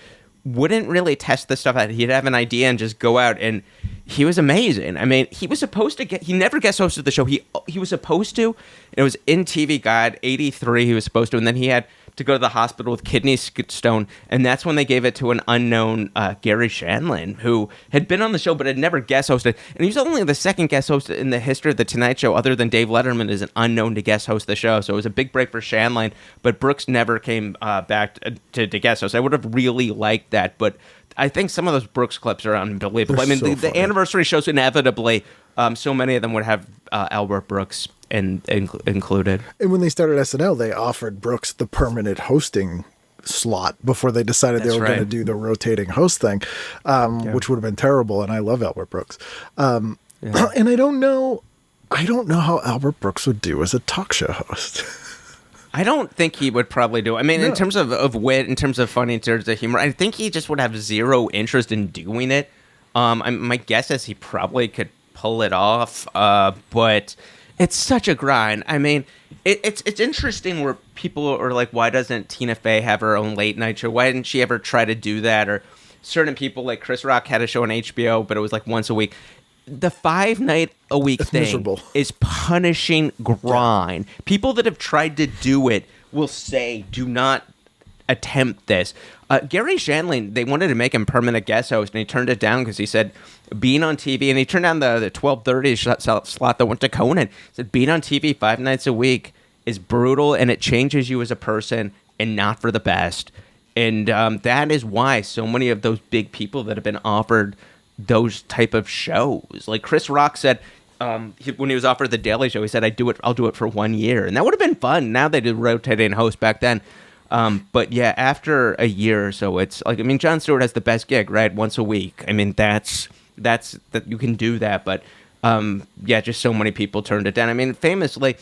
wouldn't really test this stuff out. He'd have an idea and just go out, and he was amazing. I mean, he was supposed to he never guest hosted the show. He was supposed to, it was in TV Guide, 83 he was supposed to, and then he had to go to the hospital with kidney stone, and that's when they gave it to an unknown Gary Shandling, who had been on the show but had never guest hosted, and he was only the second guest host in the history of the Tonight Show, other than Dave Letterman, is an unknown to guest host the show. So it was a big break for Shandling, but Brooks never came back to guest host. I would have really liked that, but I think some of those Brooks clips are unbelievable. I mean, the anniversary shows inevitably, so many of them would have Albert Brooks included. And when they started SNL, they offered Brooks the permanent hosting slot before they decided they were going to do the rotating host thing, which would have been terrible. And I love Albert Brooks. And I don't know how Albert Brooks would do as a talk show host. I don't think he would probably do it. I mean, in terms of wit, in terms of funny, in terms of humor, I think he just would have zero interest in doing it. My guess is he probably could pull it off, but it's such a grind. I mean, it's interesting where people are like, why doesn't Tina Fey have her own late night show? Why didn't she ever try to do that? Or certain people like Chris Rock had a show on HBO, but it was like once a week. The 5-night-a-week thing miserable. Is punishing grind. Yeah. People that have tried to do it will say, do not attempt this. Gary Shandling, they wanted to make him permanent guest host, and he turned it down because he said being on TV, and he turned down the 12:30 slot that went to Conan. He said being on TV 5 nights a week is brutal, and it changes you as a person, and not for the best. And that is why so many of those big people that have been offered those type of shows, like Chris Rock said, when he was offered the Daily Show, he said, I'll do it for 1 year, and that would have been fun. Now they did rotating host back then. But yeah, after a year or so, it's like, I mean, Jon Stewart has the best gig, right? Once a week. I mean, that's that you can do that. But yeah, just so many people turned it down. I mean, famously,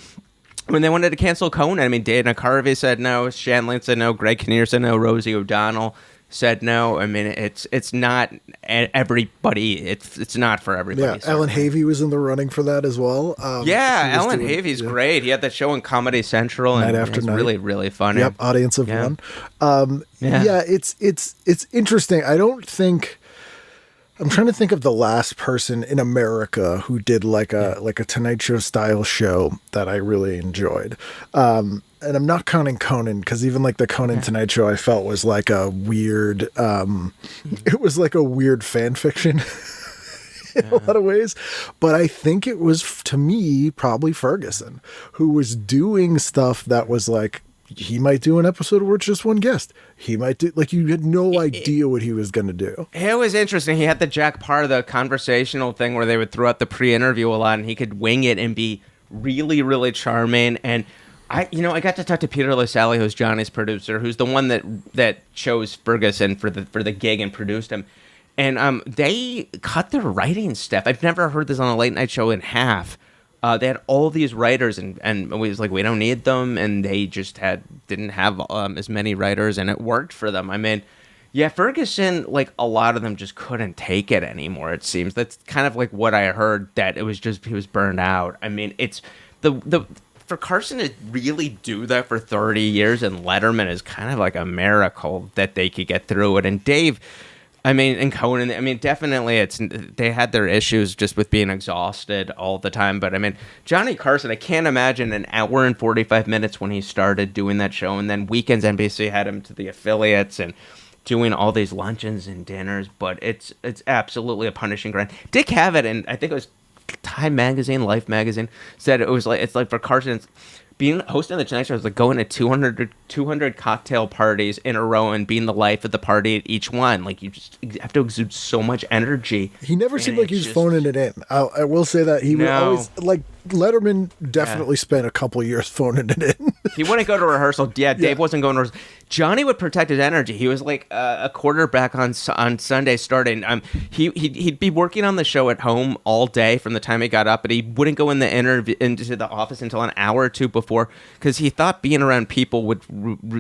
when they wanted to cancel Conan, I mean, Dana Carvey said no, Shandling said no, Greg Kinnear said no, Rosie O'Donnell said no. I mean, it's not everybody. It's not for everybody. Yeah, Alan Havey was in the running for that as well. Alan Havey's great. He had that show on Comedy Central, and it's really, really funny. Yep, audience of one. It's interesting. I'm trying to think of the last person in America who did like a Tonight Show style show that I really enjoyed. And I'm not counting Conan, because even like the Conan Tonight Show I felt was like a weird, it was like a weird fan fiction in a lot of ways. But I think it was, to me, probably Ferguson, who was doing stuff that was like, he might do an episode where it's just one guest. He might do, like, you had no idea what he was going to do. It was interesting. He had the Jack Parr, the conversational thing where they would throw out the pre-interview a lot, and he could wing it and be really, really charming. And I got to talk to Peter Lasalle, who's Johnny's producer, who's the one that chose Ferguson for the gig and produced him. And they cut their writing staff. I've never heard this on a late night show in half. They had all these writers, and we was like, we don't need them, and they just didn't have as many writers, and it worked for them. I mean, yeah, Ferguson, like a lot of them just couldn't take it anymore. It seems that's kind of like what I heard, that it was just he was burned out. I mean, it's for Carson to really do that for 30 years, and Letterman is kind of like a miracle that they could get through it. And Dave, I mean, and Conan, I mean, definitely they had their issues just with being exhausted all the time. But I mean, Johnny Carson, I can't imagine an hour and 45 minutes when he started doing that show. And then weekends, NBC had him to the affiliates. And doing all these luncheons and dinners, but it's absolutely a punishing grind. Dick Cavett, and I think it was Time Magazine, Life Magazine, said it's like for Carson, it's being hosting the Tonight Show is like going to 200 cocktail parties in a row and being the life of the party at each one. Like you just have to exude so much energy. He never seemed like he was phoning it in. I will say that he would always, like, Letterman definitely spent a couple years phoning it in. He wouldn't go to rehearsal. Yeah, Dave wasn't going to rehearsal. Johnny would protect his energy. He was like a quarterback on Sunday starting. He'd be working on the show at home all day from the time he got up, but he wouldn't go into the office until an hour or two before because he thought being around people would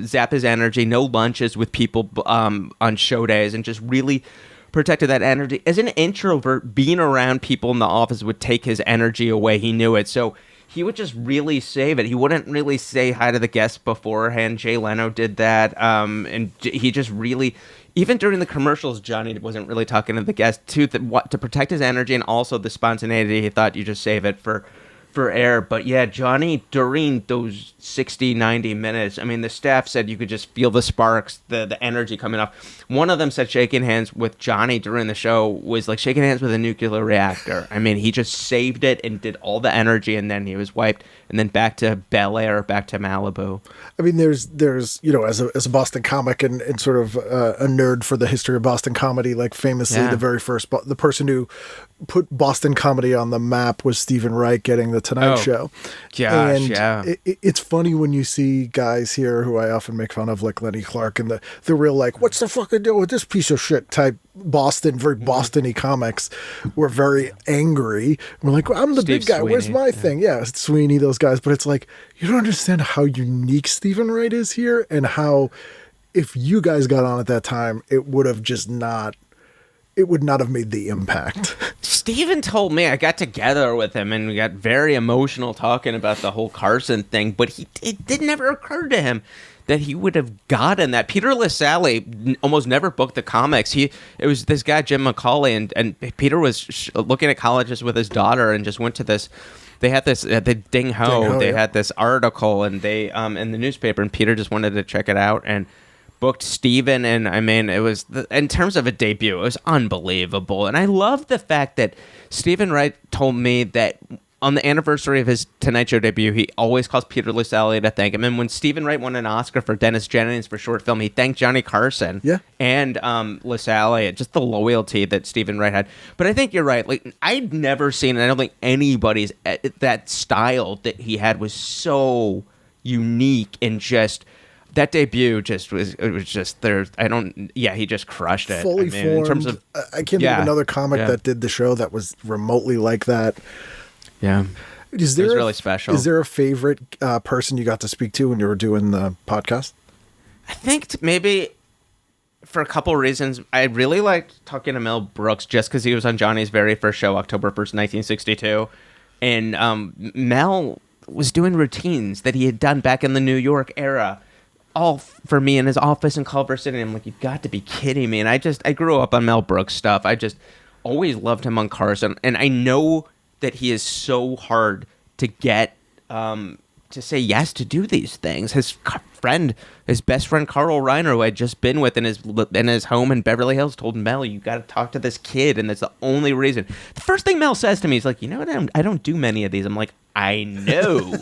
zap his energy. No lunches with people on show days, and just really protected that energy. As an introvert, being around people in the office would take his energy away. He knew it. So he would just really save it. He wouldn't really say hi to the guests beforehand. Jay Leno did that. And he just really, even during the commercials, Johnny wasn't really talking to the guests to protect his energy, and also the spontaneity. He thought you just save it for air. But yeah, Johnny, during those 60, 90 minutes, I mean, the staff said you could just feel the sparks, the energy coming off. One of them said shaking hands with Johnny during the show was like shaking hands with a nuclear reactor. I mean, he just saved it and did all the energy, and then he was wiped, and then back to Bel Air, back to Malibu. I mean, there's as a Boston comic and sort of a nerd for the history of Boston comedy, like famously the very first, the person who put Boston comedy on the map was Stephen Wright getting the Tonight Show. Gosh, and it's funny when you see guys here who I often make fun of, like Lenny Clark, and the real, like, what's the fucking deal with this piece of shit type Boston, very Boston-y comics were very angry. We're like, well, I'm the Steve big guy. Sweeney. Where's my thing? Yeah, it's Sweeney, those guys. But it's like, you don't understand how unique Stephen Wright is here, and how if you guys got on at that time, it would have just not. It would not have made the impact. Steven told me, I got together with him and we got very emotional talking about the whole Carson thing, but it never occurred to him that he would have gotten that. Peter LaSalle almost never booked the comics. It was this guy, Jim McCauley, and Peter was looking at colleges with his daughter and just went to this. They had this, the Ding Ho, they had this article and they in the newspaper, and Peter just wanted to check it out and booked Steven, and I mean, it was, in terms of a debut, it was unbelievable. And I love the fact that Stephen Wright told me that on the anniversary of his Tonight Show debut, he always calls Peter LaSalle to thank him. And when Stephen Wright won an Oscar for Dennis Jennings for short film, he thanked Johnny Carson and LaSalle, just the loyalty that Stephen Wright had. But I think you're right. Like, I'd never seen, and I don't think anybody's, that style that he had was so unique, and just that debut he just crushed it. Fully formed. In terms of, I can't think of another comic that did the show that was remotely like that. Yeah. It was really special. Is there a favorite person you got to speak to when you were doing the podcast? I think maybe for a couple reasons. I really liked talking to Mel Brooks just because he was on Johnny's very first show, October 1st, 1962. And Mel was doing routines that he had done back in the New York era, all for me in his office in Culver City. I'm like, you've got to be kidding me. And I grew up on Mel Brooks stuff. I just always loved him on Carson. And I know that he is so hard to get to say yes to do these things. His best friend Carl Reiner, who I'd just been with in his home in Beverly Hills, told Mel, you got to talk to this kid. And that's the only reason. The first thing Mel says to me is like, you know what? I don't do many of these. I'm like, I know.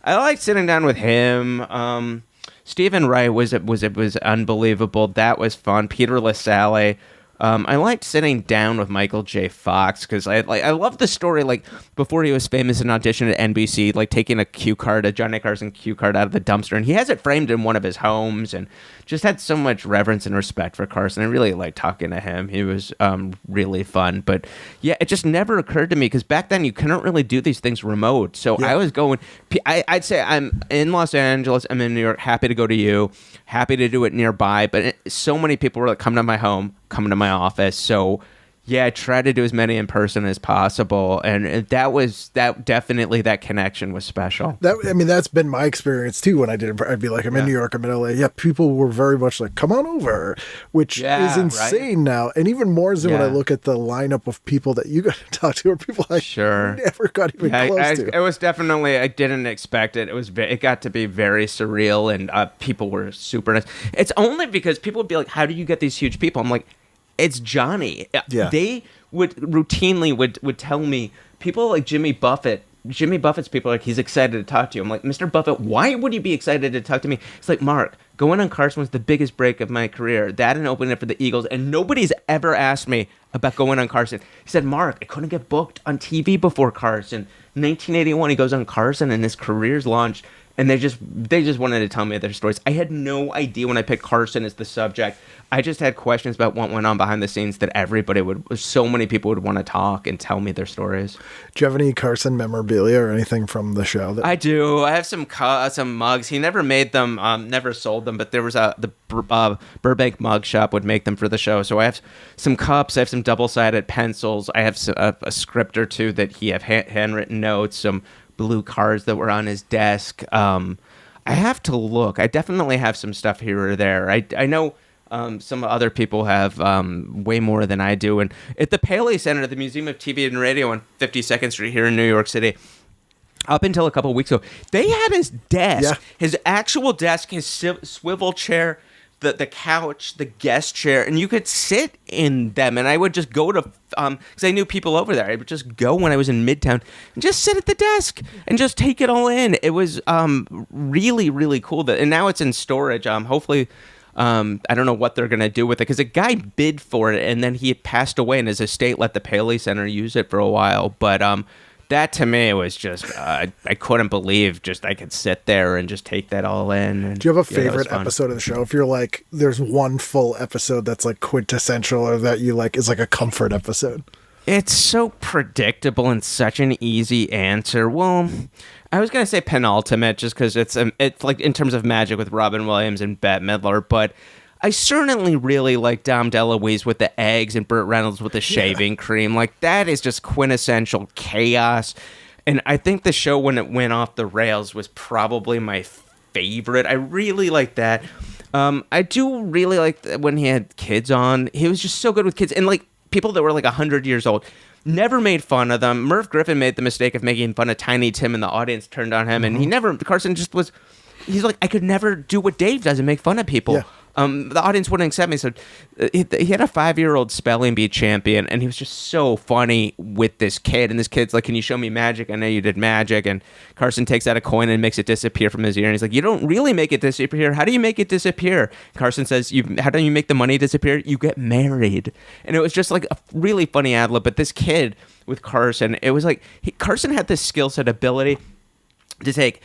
I like sitting down with him. Stephen Wright was unbelievable. That was fun. Peter LaSalle. I liked sitting down with Michael J. Fox because I love the story. Like, before he was famous and auditioned at NBC, like taking a Johnny Carson cue card out of the dumpster, and he has it framed in one of his homes, and just had so much reverence and respect for Carson. I really liked talking to him. He was really fun. But yeah, it just never occurred to me because back then you couldn't really do these things remote. So I was going. I'd say I'm in Los Angeles. I'm in New York. Happy to go to you. Happy to do it nearby. But so many people were like, come to my home, come to my office. So Yeah, I tried to do as many in person as possible, and that connection was special. That's been my experience too. When I did it, I'd be like, I'm in New York, I'm in LA. Yeah, people were very much like, come on over, which is insane now. And even more so when I look at the lineup of people that you got to talk to, or people I never got even close to. It was definitely, I didn't expect it. It got to be very surreal, and people were super nice. It's only because people would be like, how do you get these huge people? I'm like, it's Johnny. Yeah. They would routinely would tell me, people like Jimmy Buffett's people are like, he's excited to talk to you. I'm like, Mr. Buffett, why would you be excited to talk to me? It's like, Mark, going on Carson was the biggest break of my career. That and opening it for the Eagles, and nobody's ever asked me about going on Carson. He said, Mark, I couldn't get booked on TV before Carson. 1981, he goes on Carson, and his career's launched. And they just wanted to tell me their stories. I had no idea when I picked Carson as the subject. I just had questions about what went on behind the scenes that so many people would want to talk and tell me their stories. Do you have any Carson memorabilia or anything from the show? I do. I have some mugs. He never made them, never sold them, but there was the Burbank Mug Shop would make them for the show. So I have some cups. I have some double-sided pencils. I have a script or two that he have handwritten notes, some blue cards that were on his desk. I have to look. I definitely have some stuff here or there. I know some other people have way more than I do. And at the Paley Center, the Museum of TV and Radio on 52nd Street here in New York City, up until a couple of weeks ago, they had his desk, his actual desk, his swivel chair, the couch, the guest chair, and you could sit in them. And I would just go to, because I knew people over there, I would just go when I was in Midtown and just sit at the desk and just take it all in. It was really, really cool. And now it's in storage. Hopefully, I don't know what they're going to do with it, because a guy bid for it, and then he had passed away, and his estate let the Paley Center use it for a while. But that to me was just, I couldn't believe just I could sit there and just take that all in. And, do you have a favorite episode of the show? If you're like, there's one full episode that's like quintessential, or that you like is like a comfort episode. It's so predictable and such an easy answer. Well, I was going to say penultimate just because it's like in terms of magic with Robin Williams and Bette Midler, but I certainly really like Dom DeLuise with the eggs and Burt Reynolds with the shaving cream. Like, that is just quintessential chaos. And I think the show, when it went off the rails, was probably my favorite. I really like that. I do really like when he had kids on. He was just so good with kids. And, like, people that were, like, 100 years old. Never made fun of them. Merv Griffin made the mistake of making fun of Tiny Tim, and the audience turned on him. And Carson just was... He's like, I could never do what Dave does and make fun of people. Yeah. The audience wouldn't accept me. So he had a 5-year-old spelling bee champion, and he was just so funny with this kid. And this kid's like, can you show me magic? I know you did magic. And Carson takes out a coin and makes it disappear from his ear. And he's like, you don't really make it disappear. How do you make it disappear? Carson says, how do you make the money disappear? You get married. And it was just like a really funny ad lib. But this kid with Carson, it was like, Carson had this skill set ability to take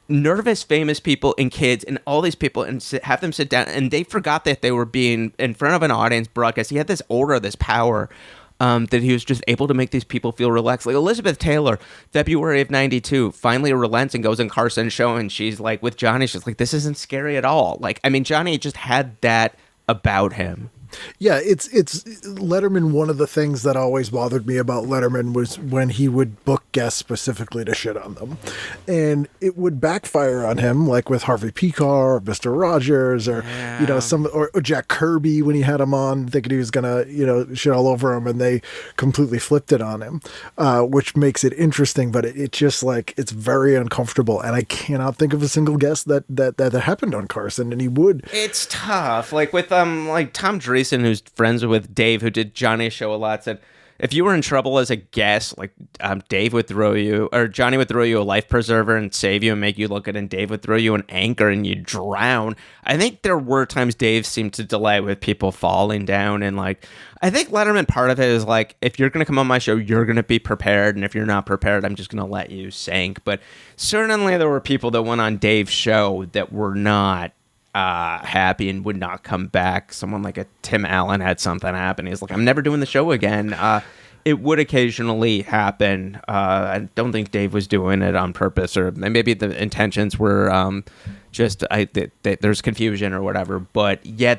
nervous famous people and kids and all these people and have them sit down, and they forgot that they were being in front of an audience broadcast. He had this aura, this power, that he was just able to make these people feel relaxed. Like Elizabeth Taylor, February of '92, finally relents and goes on Carson's show, and she's like, with Johnny, she's like, this isn't scary at all. Like, I mean, Johnny just had that about him. Yeah, it's Letterman. One of the things that always bothered me about Letterman was when he would book guests specifically to shit on them, and it would backfire on him, like with Harvey Pekar or Mr. Rogers, or or Jack Kirby when he had him on, thinking he was gonna shit all over him, and they completely flipped it on him, which makes it interesting. But it just like it's very uncomfortable, and I cannot think of a single guest that happened on Carson, and he would. It's tough, like with like Tom Dreesen, who's friends with Dave, who did Johnny's show a lot, said if you were in trouble as a guest, like Dave would throw you, or Johnny would throw you a life preserver and save you and make you look good, and Dave would throw you an anchor and you'd drown. I think there were times Dave seemed to delay with people falling down, and like I think Letterman, part of it is like, if you're gonna come on my show, you're gonna be prepared, and if you're not prepared, I'm just gonna let you sink. But certainly there were people that went on Dave's show that were not happy and would not come back. Someone like a Tim Allen had something happen. He's like, I'm never doing the show again. It would occasionally happen. I don't think Dave was doing it on purpose, or maybe the intentions were just there's confusion or whatever. But yeah,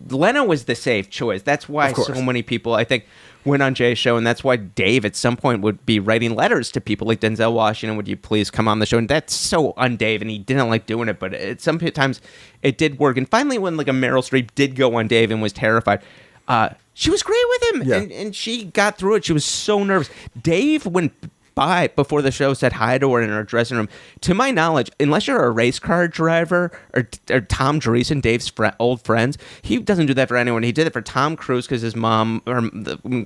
Leno was the safe choice. That's why so many people, I think, went on Jay's show, and that's why Dave at some point would be writing letters to people like Denzel Washington, would you please come on the show? And that's so un-Dave, and he didn't like doing it, but sometimes it did work. And finally, when like a Meryl Streep did go on Dave and was terrified, she was great with him, and she got through it. She was so nervous. Dave went by before the show, said hi to her in her dressing room. To my knowledge, unless you're a race car driver or Tom Dreesen, Dave's old friends, he doesn't do that for anyone. He did it for Tom Cruise because his mom,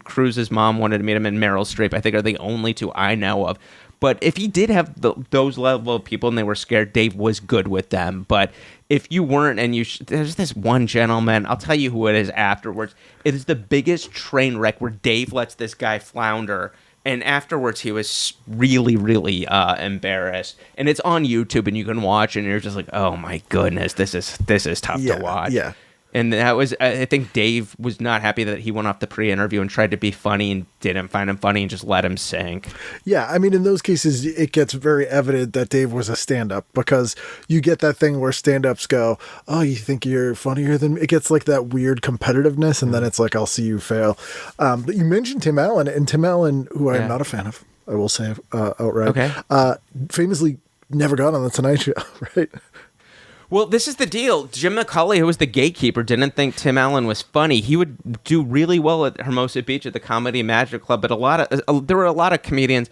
Cruise's mom, wanted to meet him, and Meryl Streep, I think, are the only two I know of. But if he did have those level of people and they were scared, Dave was good with them. But if you weren't, and there's this one gentleman, I'll tell you who it is afterwards. It is the biggest train wreck where Dave lets this guy flounder. And afterwards, he was really, really embarrassed. And it's on YouTube, and you can watch, and you're just like, "Oh my goodness, this is tough to watch." Yeah. And that was, I think, Dave was not happy that he went off the pre-interview and tried to be funny and didn't find him funny and just let him sink. Yeah, I mean, in those cases, it gets very evident that Dave was a stand-up, because you get that thing where stand-ups go, "Oh, you think you're funnier than me?" It gets like that weird competitiveness, and then it's like, "I'll see you fail." But you mentioned Tim Allen, and Tim Allen, who I'm not a fan of, I will say outright, famously never got on The Tonight Show, right? Well, this is the deal. Jim McCauley, who was the gatekeeper, didn't think Tim Allen was funny. He would do really well at Hermosa Beach at the Comedy Magic Club, but there were a lot of comedians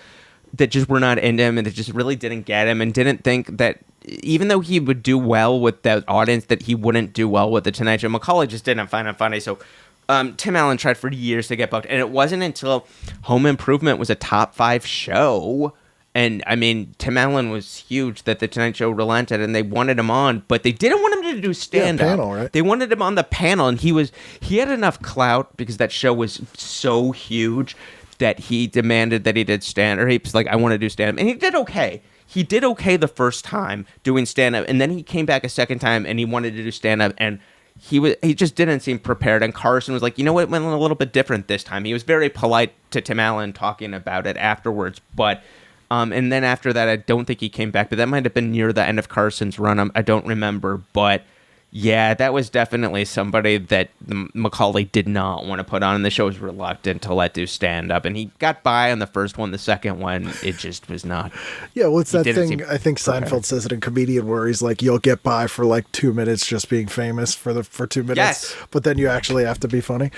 that just were not into him and that just really didn't get him and didn't think that even though he would do well with the audience, that he wouldn't do well with the Tonight Show. McCauley just didn't find him funny, so Tim Allen tried for years to get booked, and it wasn't until Home Improvement was a top 5 show. And, I mean, Tim Allen was huge that The Tonight Show relented, and they wanted him on, but they didn't want him to do stand-up. Yeah, panel, right? They wanted him on the panel, and he had enough clout because that show was so huge that he demanded that he did stand-up. Or he was like, "I want to do stand-up." And he did okay. He did okay the first time doing stand-up, and then he came back a second time, and he wanted to do stand-up, and he just didn't seem prepared. And Carson was like, "You know what, it went a little bit different this time." He was very polite to Tim Allen talking about it afterwards, but... and then after that, I don't think he came back, but that might have been near the end of Carson's run. I don't remember, but yeah, that was definitely somebody that McCauley did not want to put on, and the show was reluctant to let do stand-up, and he got by on the first one. The second one, it just was not. Yeah, well, it's that thing, I think Seinfeld says it in Comedian, where he's like, you'll get by for like 2 minutes just being famous for 2 minutes, but then you actually have to be funny.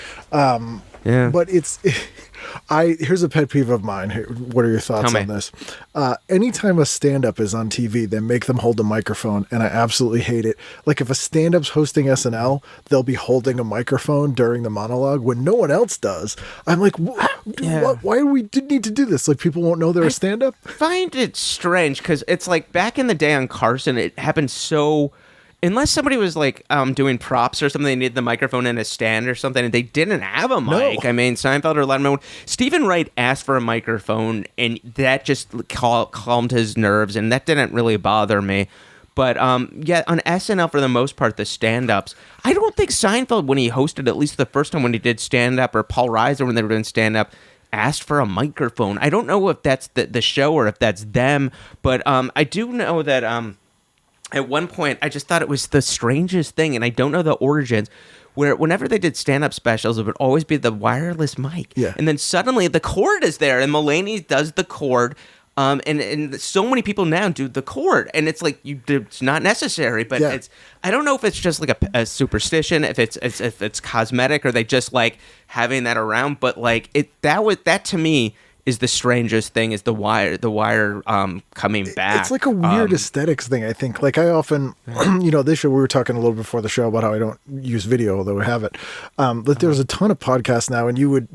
But here's a pet peeve of mine. What are your thoughts on this? Anytime a stand-up is on TV, they make them hold a microphone, and I absolutely hate it. Like if a stand-up's hosting SNL, they'll be holding a microphone during the monologue when no one else does. I'm like, why do we need to do this? Like people won't know they're a stand-up? I find it strange because it's like back in the day on Carson, it happened so... Unless somebody was like doing props or something, they needed the microphone in a stand or something, and they didn't have a mic. No. I mean, Seinfeld or Letterman. Stephen Wright asked for a microphone, and that just calmed his nerves, and that didn't really bother me. But yeah, on SNL for the most part, the stand-ups, I don't think Seinfeld, when he hosted, at least the first time when he did stand-up, or Paul Reiser when they were doing stand-up, asked for a microphone. I don't know if that's the show or if that's them, but I do know that... At one point, I just thought it was the strangest thing, and I don't know the origins, where whenever they did stand-up specials, it would always be the wireless mic. Yeah. And then suddenly the cord is there, and Mulaney does the cord, and so many people now do the cord, and it's like it's not necessary, but I don't know if it's just like a superstition, if it's cosmetic, or they just like having that around, but like that to me is the strangest thing, is the wire coming back. It's like a weird aesthetics thing, I think. Like I often, this show, we were talking a little before the show about how I don't use video, although I have it. But there's a ton of podcasts now, and you would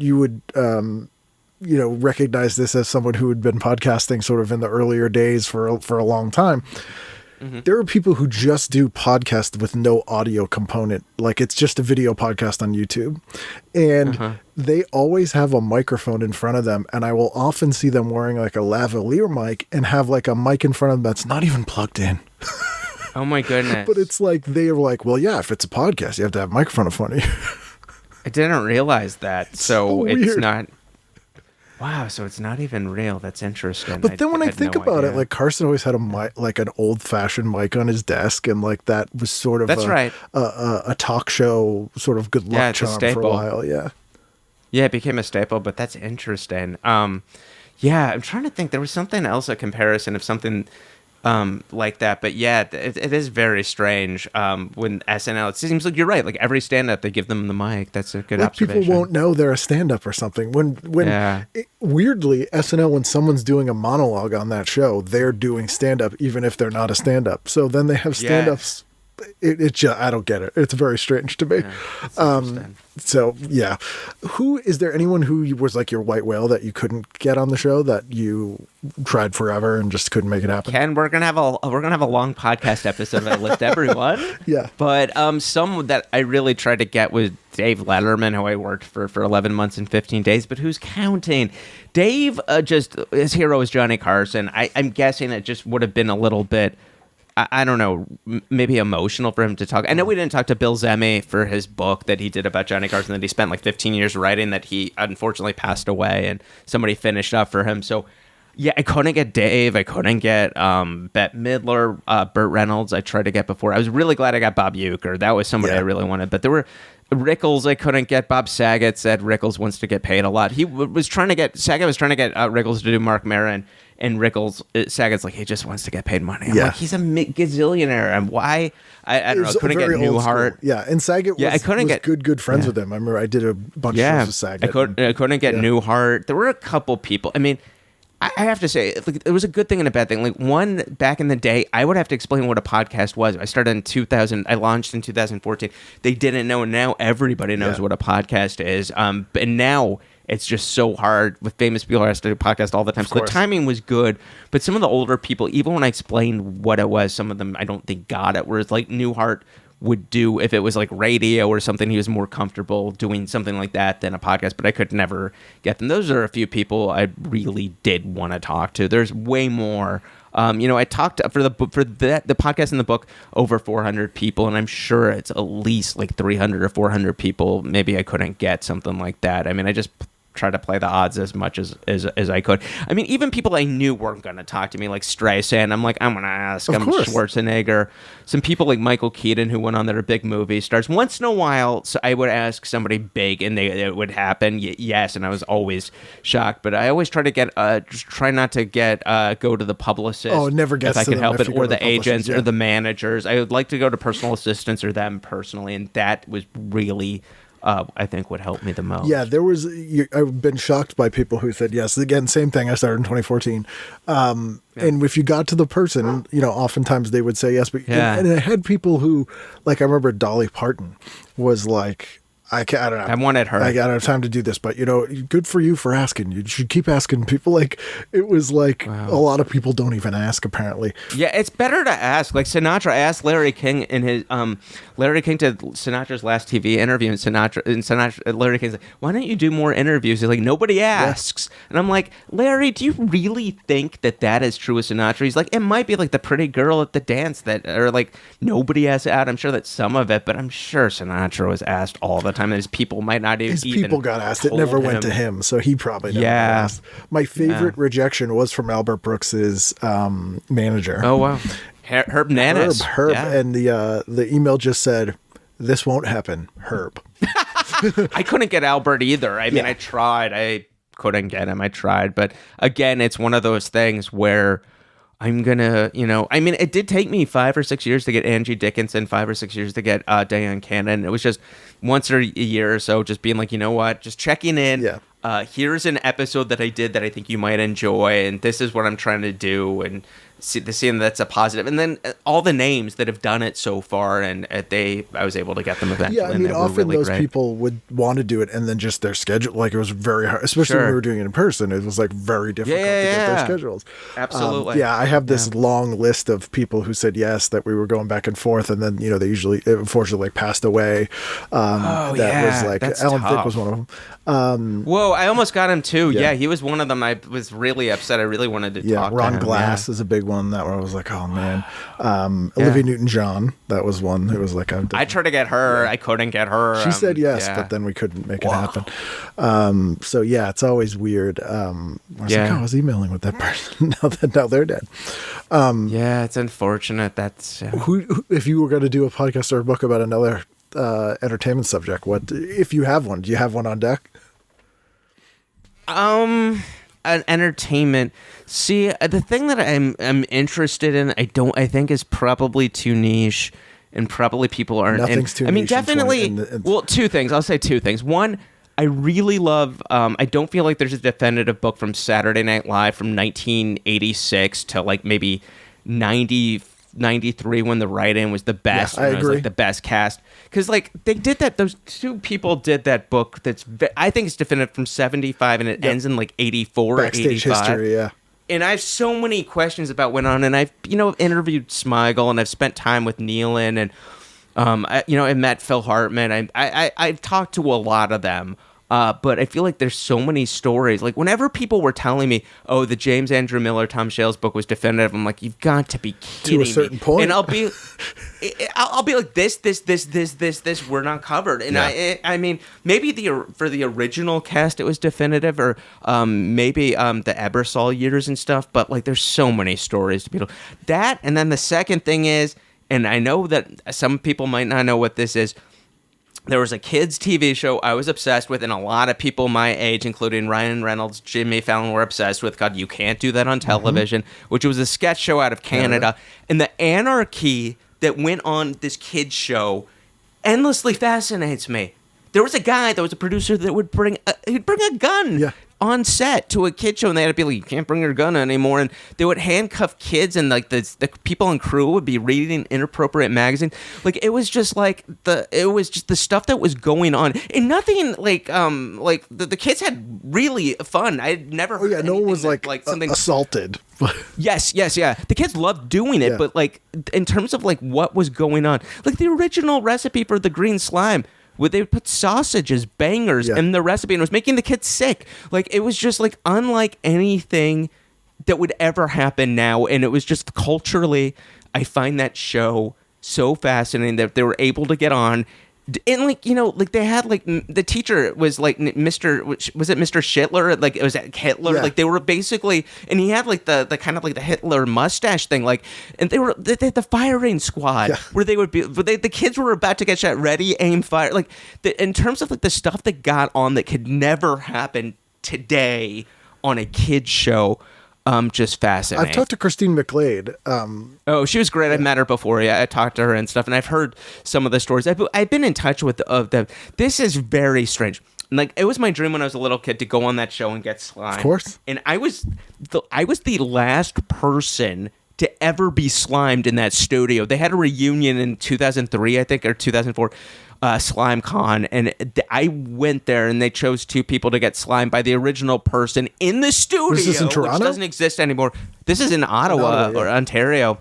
recognize this as someone who had been podcasting sort of in the earlier days for a long time. Mm-hmm. There are people who just do podcasts with no audio component. Like it's just a video podcast on YouTube. And they always have a microphone in front of them. And I will often see them wearing like a lavalier mic and have like a mic in front of them that's not even plugged in. Oh my goodness. But it's like, they are like, well, yeah, if it's a podcast, you have to have a microphone in front of you. I didn't realize that. So it's not... Wow, so it's not even real. That's interesting. But then when I had think no about it, idea. like Carson always had a mic, like an old-fashioned mic on his desk, and like that was sort of That's right. a talk show sort of good luck Yeah, it's a charm for a staple. while. Yeah. Yeah, it became a staple, but that's interesting. Yeah, I'm trying to think. There was something else, a comparison of something like that. But yeah, it is very strange when SNL, it seems like you're right. Like every stand-up, they give them the mic. That's a good Like observation. people won't know they're a stand-up or something. Weirdly, SNL, when someone's doing a monologue on that show, they're doing stand-up even if they're not a stand-up. So then they have stand-ups. It just, I don't get it. It's very strange to me. Yeah, that's interesting. So yeah, is there anyone who was like your white whale that you couldn't get on the show that you tried forever and just couldn't make it happen? Ken, we're gonna have a long podcast episode that I list everyone. Yeah. But some that I really tried to get was Dave Letterman, who I worked for 11 months and 15 days. But who's counting? Dave, just his hero is Johnny Carson. I'm guessing it just would have been a little bit, I don't know, maybe emotional for him to talk. I know we didn't talk to Bill Zemme for his book that he did about Johnny Carson that he spent like 15 years writing, that he unfortunately passed away and somebody finished up for him. So yeah, I couldn't get Dave. I couldn't get Bette Midler, Burt Reynolds. I tried to get before. I was really glad I got Bob Uecker. That was somebody I really wanted. But there were Rickles I couldn't get. Bob Saget said Rickles wants to get paid a lot. Saget was trying to get Rickles to do Mark Maron. And Rickles, Saget's like, he just wants to get paid money. I'm like, he's a gazillionaire. And why? I don't know. Couldn't get Newhart. Yeah, and Saget was, I couldn't get good friends with him. I remember I did a bunch of shows with Saget. I couldn't get Newhart. There were a couple people. I mean, I have to say, like, it was a good thing and a bad thing. Like, one, back in the day, I would have to explain what a podcast was. I started in 2000. I launched in 2014. They didn't know. Now everybody knows what a podcast is. And now it's just so hard with famous people who have to do podcasts all the time. So the timing was good, but some of the older people, even when I explained what it was, some of them I don't think got it. Whereas like Newhart would do, if it was like radio or something, he was more comfortable doing something like that than a podcast, but I could never get them. Those are a few people I really did want to talk to. There's way more. I talked for the podcast and the book over 400 people, and I'm sure it's at least like 300 or 400 people. Maybe I couldn't get something like that. I mean, I just try to play the odds as much as I could. I mean, even people I knew weren't going to talk to me, like Streisand. I'm like, I'm going to ask. I'm Schwarzenegger. Some people like Michael Keaton, who went on that are big movie stars. Once in a while, so I would ask somebody big, and it would happen. Yes, and I was always shocked. But I always try to get, try not to get go to the publicist. Oh, it never gets if I to could them help if it, you go or to the the publicist, agents yeah. or the managers. I would like to go to personal assistants or them personally, and that was really. I think would help me the most. Yeah, I've been shocked by people who said yes. Again, same thing. I started in 2014. And if you got to the person, oftentimes they would say yes. But and I had people who, like, I remember Dolly Parton was like, I don't know. I wanted her. I don't have time to do this, but good for you for asking. You should keep asking people. Like, it was like a lot of people don't even ask, apparently. Yeah, it's better to ask. Like Sinatra asked Larry King in his Larry King did Sinatra's last TV interview, and Larry King's like, "Why don't you do more interviews?" He's like, "Nobody asks," and I'm like, "Larry, do you really think that is true with Sinatra?" He's like, "It might be like the pretty girl at the dance or like nobody asks out." I'm sure that some of it, but I'm sure Sinatra was asked all the time. And his people might not even. His people got asked. It never went to him, so he probably never got asked. My favorite rejection was from Albert Brooks's manager. Oh wow, Herb Nanis. Herb, and the email just said, "This won't happen, Herb." I couldn't get Albert either. I mean, I tried. I couldn't get him. I tried, but again, it's one of those things where. I'm gonna, I mean, it did take me 5 or 6 years to get Angie Dickinson, 5 or 6 years to get Diane Cannon. It was just once a year or so, just being like, you know what, just checking in. Yeah. Here's an episode that I did that I think you might enjoy, and this is what I'm trying to do, and seeing that's a positive. And then all the names that have done it so far, and I was able to get them eventually. Yeah, I mean, often really those great. people would want to do it, and then just their schedule, like it was very hard, especially when we were doing it in person. It was like very difficult to get their schedules. Absolutely. I have this long list of people who said yes that we were going back and forth, and then they usually, unfortunately, passed away. Was like Alan Thicke was one of them. Whoa, I almost got him too. Yeah, he was one of them. I was really upset. I really wanted to talk to him. Ron Glass is a big one that I was like, oh man. Olivia Newton-John, that was one. It was like I tried to get her. I couldn't get her. She said yes, but then we couldn't make it happen. So yeah, it's always weird. I was like, I was emailing with that person. now they're dead. Yeah, it's unfortunate. That's who, if you were going to do a podcast or a book about another entertainment subject, what if you have one? Do you have one on deck? An entertainment. See, the thing that I'm interested in, I think is probably too niche, and probably people aren't. Nothing's too niche. I mean, definitely. Well, two things. I'll say two things. One, I really love. I don't feel like there's a definitive book from Saturday Night Live from 1986 to like maybe 93 when the write-in was the best. Yeah, I agree. It was like the best cast. Because like they did that, those two people did that book I think it's definitive from 75 and it ends in like 84 Backstage or 85. history, yeah. And I have so many questions about what went on, and I've interviewed Smigel, and I've spent time with Nealon, and I met Phil Hartman. I've talked to a lot of them. But I feel like there's so many stories. Like whenever people were telling me, "Oh, the James Andrew Miller, Tom Shales book was definitive," I'm like, "You've got to be kidding me!" To a certain point, and I'll be like, "This, we're not covered." And I mean, maybe for the original cast it was definitive, or maybe the Ebersol years and stuff. But like, there's so many stories to be told. That, and then the second thing is, and I know that some people might not know what this is. There was a kids' TV show I was obsessed with, and a lot of people my age, including Ryan Reynolds, Jimmy Fallon, were obsessed with. God, you can't do that on television, which was a sketch show out of Canada. And the anarchy that went on this kids' show endlessly fascinates me. There was a guy that was a producer that would bring a gun on set to a kid show, and they had to be like, "You can't bring your gun anymore." And they would handcuff kids, and like the people on crew would be reading inappropriate magazines. Like it was just the stuff that was going on, and nothing like the kids had really fun. I'd never heard no one was like something assaulted. Yes, yeah. The kids loved doing it, but like in terms of like what was going on, like the original recipe for the green slime, where they would put sausages, bangers in the recipe, and it was making the kids sick. Like, it was just, like, unlike anything that would ever happen now, and it was just culturally, I find that show so fascinating that they were able to get on. And, like, like, they had, like, the teacher was, like, was it Mr. Schindler? Like, it was Hitler? Yeah. Like, they were basically, and he had, like, the kind of, like, the Hitler mustache thing, like, and they had the firing squad, where they would be, the kids were about to get shot, ready, aim, fire, like, in terms of, like, the stuff that got on that could never happen today on a kid's show, just fascinating. I've talked to Christine McGlade. She was great. I've met her before. Yeah, I talked to her and stuff, and I've heard some of the stories. I've been in touch with them. This is very strange. Like, it was my dream when I was a little kid to go on that show and get slime. Of course. And I was the last person to ever be slimed in that studio. They had a reunion in 2003, I think, or 2004. Slime Con, and I went there, and they chose two people to get slimed by the original person in the studio. This is in Toronto? Which doesn't exist anymore. This is in Ottawa or Ontario.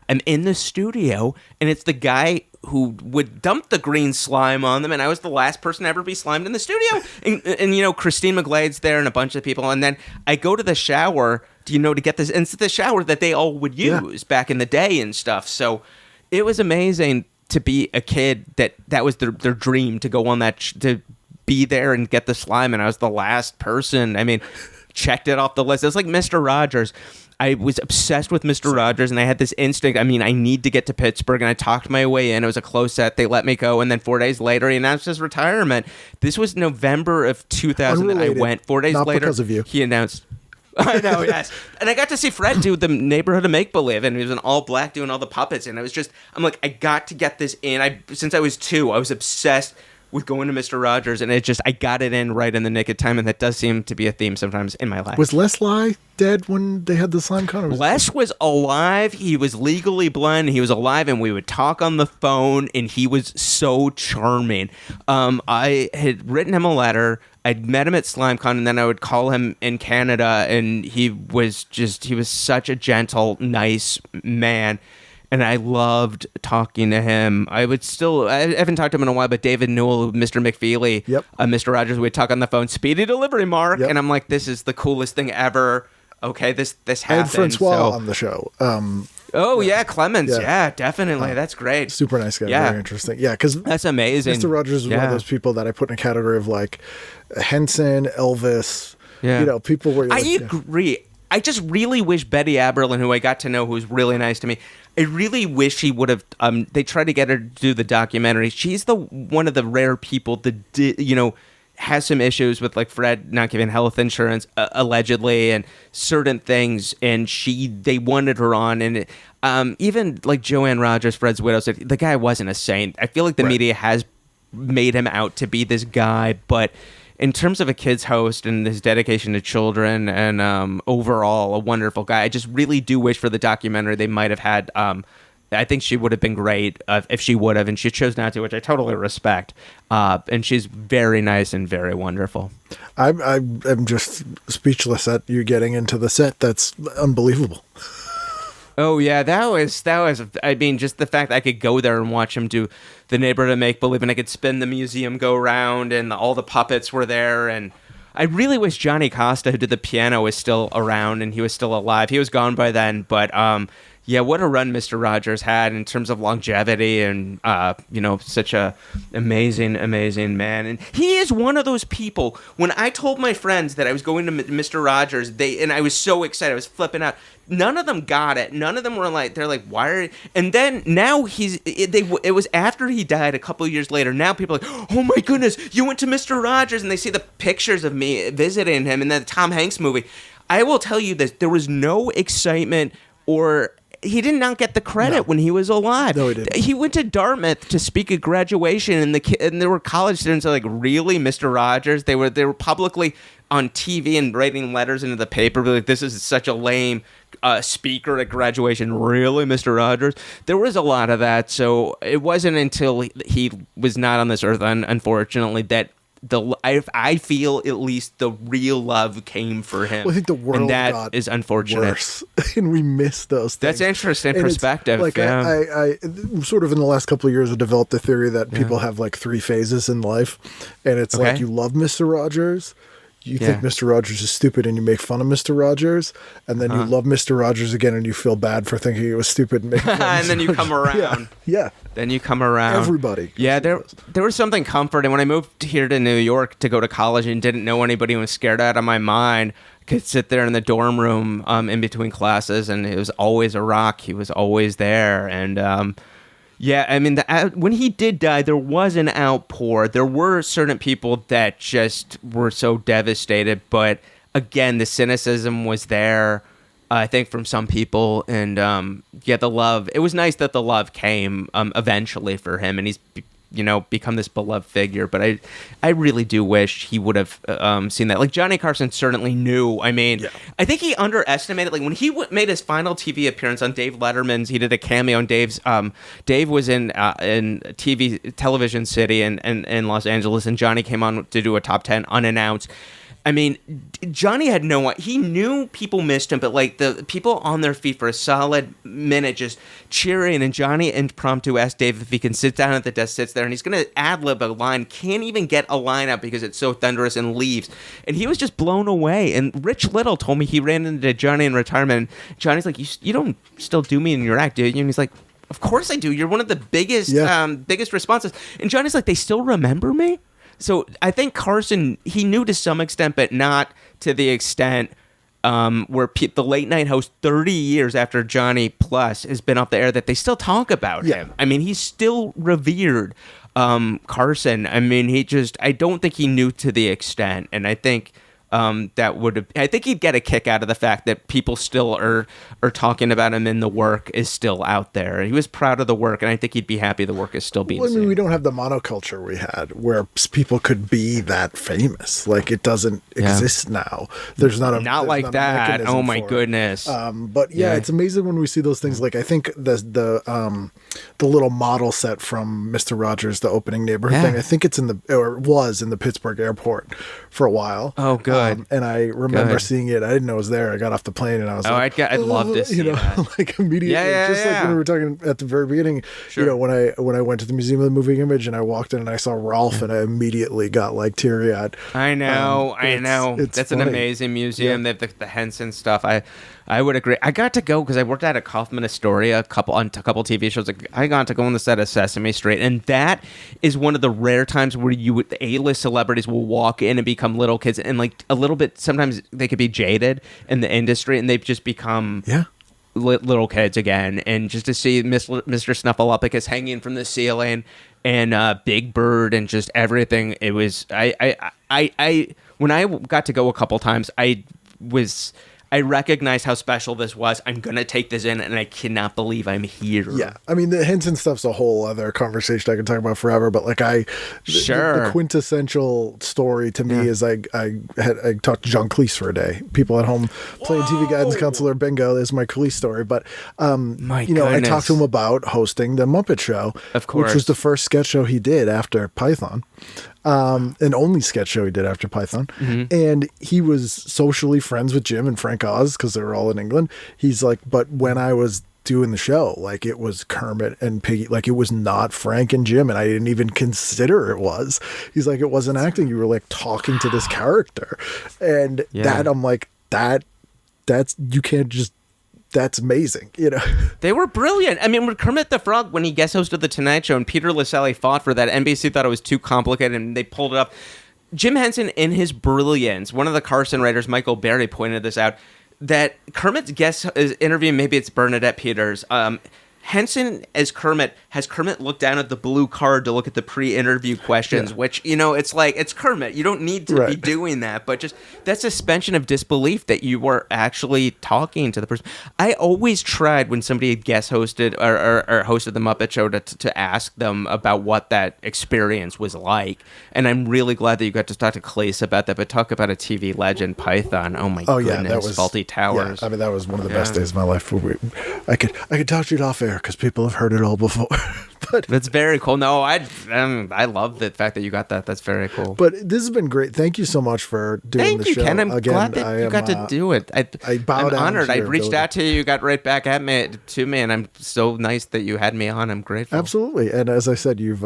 I'm in the studio, and it's the guy who would dump the green slime on them, and I was the last person to ever be slimed in the studio. And Christine McGlade's there, and a bunch of people, and then I go to the shower, to get this, and it's the shower that they all would use back in the day and stuff. So it was amazing to be a kid that was their dream, to go on that to be there and get the slime, and I was the last person. I mean, checked it off the list. It was like Mr. Rogers. I was obsessed with Mr. Rogers, and I had this instinct. I mean, I need to get to Pittsburgh, and I talked my way in. It was a close set. They let me go, and then 4 days later, he announced his retirement. This was November of 2000. Unrelated. I went 4 days Not later. Because of you. He announced. I know, yes. And I got to see Fred do the Neighborhood of Make-Believe, and he was in all black doing all the puppets, and I'm like, I got to get this in. Since I was 2, I was obsessed with going to Mr. Rogers, and I got it in right in the nick of time, and that does seem to be a theme sometimes in my life. Was Les Lie dead when they had the slime con? Les was alive. He was legally blind. He was alive, and we would talk on the phone, and he was so charming. I had written him a letter. I'd met him at SlimeCon, and then I would call him in Canada, and he was such a gentle, nice man. And I loved talking to him. I haven't talked to him in a while, but David Newell, Mr. McFeely, Mr. Rogers, we'd talk on the phone, speedy delivery, Mark. Yep. And I'm like, this is the coolest thing ever. okay, this And happened. Francois So, on the show. Clemens. Yeah. Yeah, definitely. That's great. Super nice guy. Yeah. Very interesting. Yeah, because That's amazing. Mr. Rogers was one of Yeah. those people that I put in a category of like Henson, Elvis, Yeah. people where you're I like, yeah. agree. I just really wish Betty Aberlin, who I got to know, who was really nice to me, I really wish she would have. They tried to get her to do the documentary. She's one of the rare people that has some issues with like Fred not giving health insurance allegedly and certain things, and they wanted her on, and even like Joanne Rogers, Fred's widow, said the guy wasn't a saint. I feel like the media has made him out to be this guy, but in terms of a kids host and his dedication to children and overall a wonderful guy, I just really do wish for the documentary they might have had. I think she would have been great if she would have, and she chose not to, which I totally respect. And she's very nice and very wonderful. I'm just speechless at you getting into the set. That's unbelievable. Oh yeah, that was. I mean, just the fact that I could go there and watch him do the neighborhood of make believe, and I could spin the museum go round, and all the puppets were there, and I really wish Johnny Costa, who did the piano, was still around and he was still alive. He was gone by then, but yeah, what a run Mr. Rogers had in terms of longevity and, such a amazing man. And he is one of those people, when I told my friends that I was going to Mr. Rogers, and I was so excited, I was flipping out. None of them got it. None of them were like, they're like, why are you? And then now it was after he died a couple of years later. Now people are like, oh my goodness, you went to Mr. Rogers, and they see the pictures of me visiting him in the Tom Hanks movie. I will tell you this, there was no excitement or... He did not get the credit when he was alive. No, he didn't. He went to Dartmouth to speak at graduation, and there were college students that were like, really, Mr. Rogers? They were publicly on TV and writing letters into the paper, like, this is such a lame speaker at graduation. Really, Mr. Rogers? There was a lot of that, so it wasn't until he was not on this earth, unfortunately, that I feel at least the real love came for him. Well, I think the world and that got is unfortunate. Worse, and we miss those things. That's interesting And it's perspective. Like yeah. I sort of in the last couple of years have developed the theory that people have like 3 phases in life, and it's like you love Mr. Rogers. You think Mr. Rogers is stupid and you make fun of Mr. Rogers, and then you love Mr. Rogers again and you feel bad for thinking he was stupid and making fun of and Mr. then you Rogers. come around. Yeah. Then you come around. Everybody. Yeah, there was something comforting. When I moved here to New York to go to college and didn't know anybody and was scared out of my mind, I could sit there in the dorm room in between classes, and it was always a rock. He was always there. And yeah, I mean, when he did die, there was an outpour. There were certain people that just were so devastated. But again, the cynicism was there, I think, from some people. And the love. It was nice that the love came eventually for him. And he's, become this beloved figure. But I really do wish he would have seen that. Like, Johnny Carson certainly knew. I mean, I think he underestimated, like, when he made his final TV appearance on Dave Letterman's, he did a cameo on Dave's, Dave was in Television City in Los Angeles, and Johnny came on to do a top 10 unannounced. I mean, Johnny had he knew people missed him, but like the people on their feet for a solid minute just cheering, and Johnny impromptu asked Dave if he can sit down at the desk, sits there, and he's going to ad-lib a line, can't even get a line out because it's so thunderous, and leaves. And he was just blown away. And Rich Little told me he ran into Johnny in retirement, and Johnny's like, you don't still do me in your act, do you? And he's like, of course I do. You're one of the biggest responses. And Johnny's like, they still remember me? So I think Carson, he knew to some extent, but not to the extent where the late night host 30 years after Johnny Plus has been off the air that they still talk about him. I mean, he's still revered, Carson. I mean, I don't think he knew to the extent. And I think I think he'd get a kick out of the fact that people still are talking about him, and the work is still out there. He was proud of the work, and I think he'd be happy the work is still being seen. We don't have the monoculture we had where people could be that famous. Like, it doesn't exist now. There's not like that. Oh my goodness. But it's amazing when we see those things. Like, I think the little model set from Mr. Rogers, the opening neighborhood thing, I think it's was in the Pittsburgh airport for a while. Oh, good. Good. And I remember Good. seeing it. I didn't know it was there. I got off the plane and I was like, I'd love to see that. like immediately. Yeah, just like when we were talking at the very beginning, Sure. when I went to the Museum of the Moving Image and I walked in and I saw Rolf and I immediately got like teary-eyed. I know. It's That's funny. an amazing museum. They have the Henson stuff. I would agree. I got to go because I worked at a Kaufman Astoria, a couple TV shows. I got to go on the set of Sesame Street, and that is one of the rare times where the A-list celebrities will walk in and become little kids, and like a little bit. Sometimes they could be jaded in the industry, and they've just become little kids again. And just to see Mr. Snuffleupagus hanging from the ceiling, and Big Bird, and just everything. It was I when I got to go a couple times, I recognized how special this was. I'm going to take this in, and I cannot believe I'm here. Yeah. I mean, the Henson stuff's a whole other conversation I could talk about forever, but like the quintessential story to me is I talked to John Cleese for a day. People at home playing TV guidance counselor bingo is my Cleese story. But, I talked to him about hosting the Muppet Show, of course, which was the first sketch show he did after Python. An only sketch show he did after Python. Mm-hmm. And he was socially friends with Jim and Frank Oz because they were all in England. He's like, but when I was doing the show, like it was Kermit and Piggy, like it was not Frank and Jim, and I didn't even consider it was. He's like, it wasn't acting. You were like talking to this character. And that I'm like, that's you can't just that's amazing, They were brilliant. I mean, with Kermit the Frog, when he guest hosted The Tonight Show and Peter Laselli fought for that, NBC thought it was too complicated and they pulled it up. Jim Henson, in his brilliance, one of the Carson writers, Michael Berry, pointed this out, that Kermit's guest interview, maybe it's Bernadette Peters, Henson as Kermit has Kermit look down at the blue card to look at the pre-interview questions, which, it's like, it's Kermit. You don't need to be doing that, but just that suspension of disbelief that you were actually talking to the person. I always tried when somebody guest hosted or hosted the Muppet Show to ask them about what that experience was like. And I'm really glad that you got to talk to Cleese about that, but talk about a TV legend, Python. Oh my goodness, yeah, that was Faulty Towers. Yeah, I mean, that was one of the best days of my life. I could talk to you off air because people have heard it all before. But that's very cool. No, I love the fact that you got that. That's very cool. But this has been great. Thank you so much for doing the show. Thank you, Ken. I'm Again, glad that you got to do it. I'm honored. I reached out to you. You got right back at me, and I'm so nice that you had me on. I'm grateful. Absolutely. And as I said, you've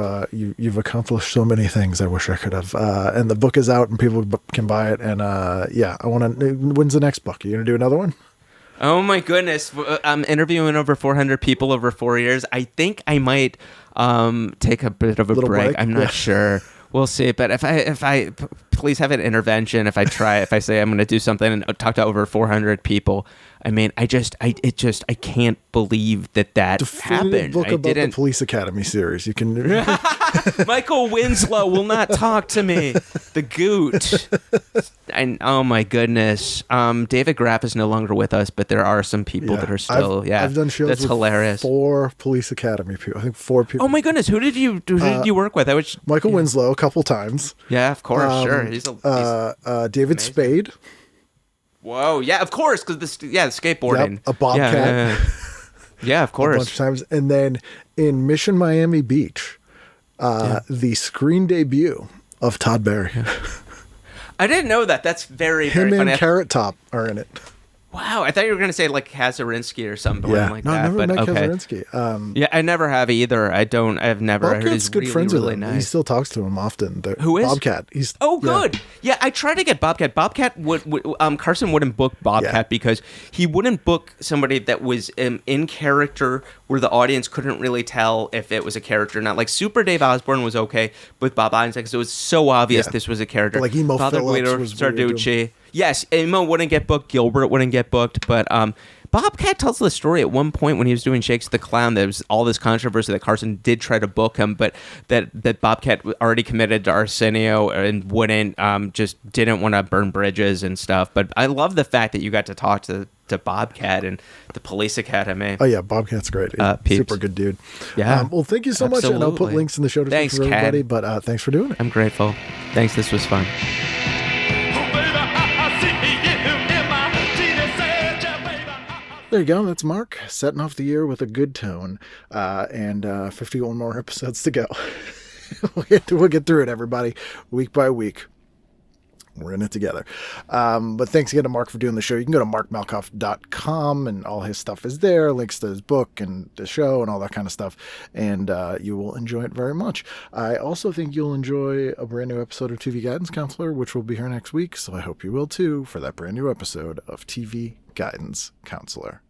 accomplished so many things I wish I could have. And the book is out, and people can buy it. And I want to. When's the next book? Are you gonna do another one? Oh my goodness! I'm interviewing over 400 people over 4 years. I think I might take a bit of a break. I'm not sure. We'll see. But if I please have an intervention. If I say I'm going to do something and talk to over 400 people. I mean, I can't believe that Definitive happened. Book about the Police Academy series. You can. Michael Winslow will not talk to me. The Goot. Oh my goodness. David Graff is no longer with us, but there are some people that are still. I've done shows that's with hilarious. 4 Police Academy people. I think 4 people. Oh my goodness. Who did you work with? Michael Winslow a couple times. Yeah, of course. Sure. He's David amazing. Spade. Whoa, yeah, of course, because the skateboarding. Yep, a Bobcat. Yeah, of course. A bunch of times. And then in Mission Miami Beach, the screen debut of Todd Barry. I didn't know that. That's very, Him very funny. and Carrot Top are in it. Wow, I thought you were going to say like Hazarinsky or something like that. No, I never met okay. Hazarinsky. Yeah, I never have either. I've never heard. Bobcat's He's good really, friends really with him. nice. He still talks to him often. Who is? Bobcat. Good. Yeah, I tried to get Bobcat. Bobcat Carson wouldn't book Bobcat because he wouldn't book somebody that was in character where the audience couldn't really tell if it was a character or not. Like Super Dave Osborne was okay with Bob Einstein because it was so obvious this was a character. Like Emo Father Phillips Guido was weird to Sarducci. Yes, Emo wouldn't get booked. Gilbert wouldn't get booked. But Bobcat tells the story at one point when he was doing Shakes the Clown. There was all this controversy that Carson did try to book him, but that Bobcat already committed to Arsenio and wouldn't, just didn't want to burn bridges and stuff. But I love the fact that you got to talk to Bobcat and the Police Academy. Oh yeah, Bobcat's great. Super good dude. Yeah. Well, thank you so much, and I'll put links in the show description for everybody. Ken. But thanks for doing it. I'm grateful. Thanks. This was fun. There you go. That's Mark setting off the year with a good tone, and 51 more episodes to go. We'll get through it, everybody, week by week. We're in it together. But thanks again to Mark for doing the show. You can go to markmalkoff.com and all his stuff is there, links to his book and the show and all that kind of stuff. And you will enjoy it very much. I also think you'll enjoy a brand new episode of TV Guidance Counselor, which will be here next week. So I hope you will too for that brand new episode of TV Guidance Counselor.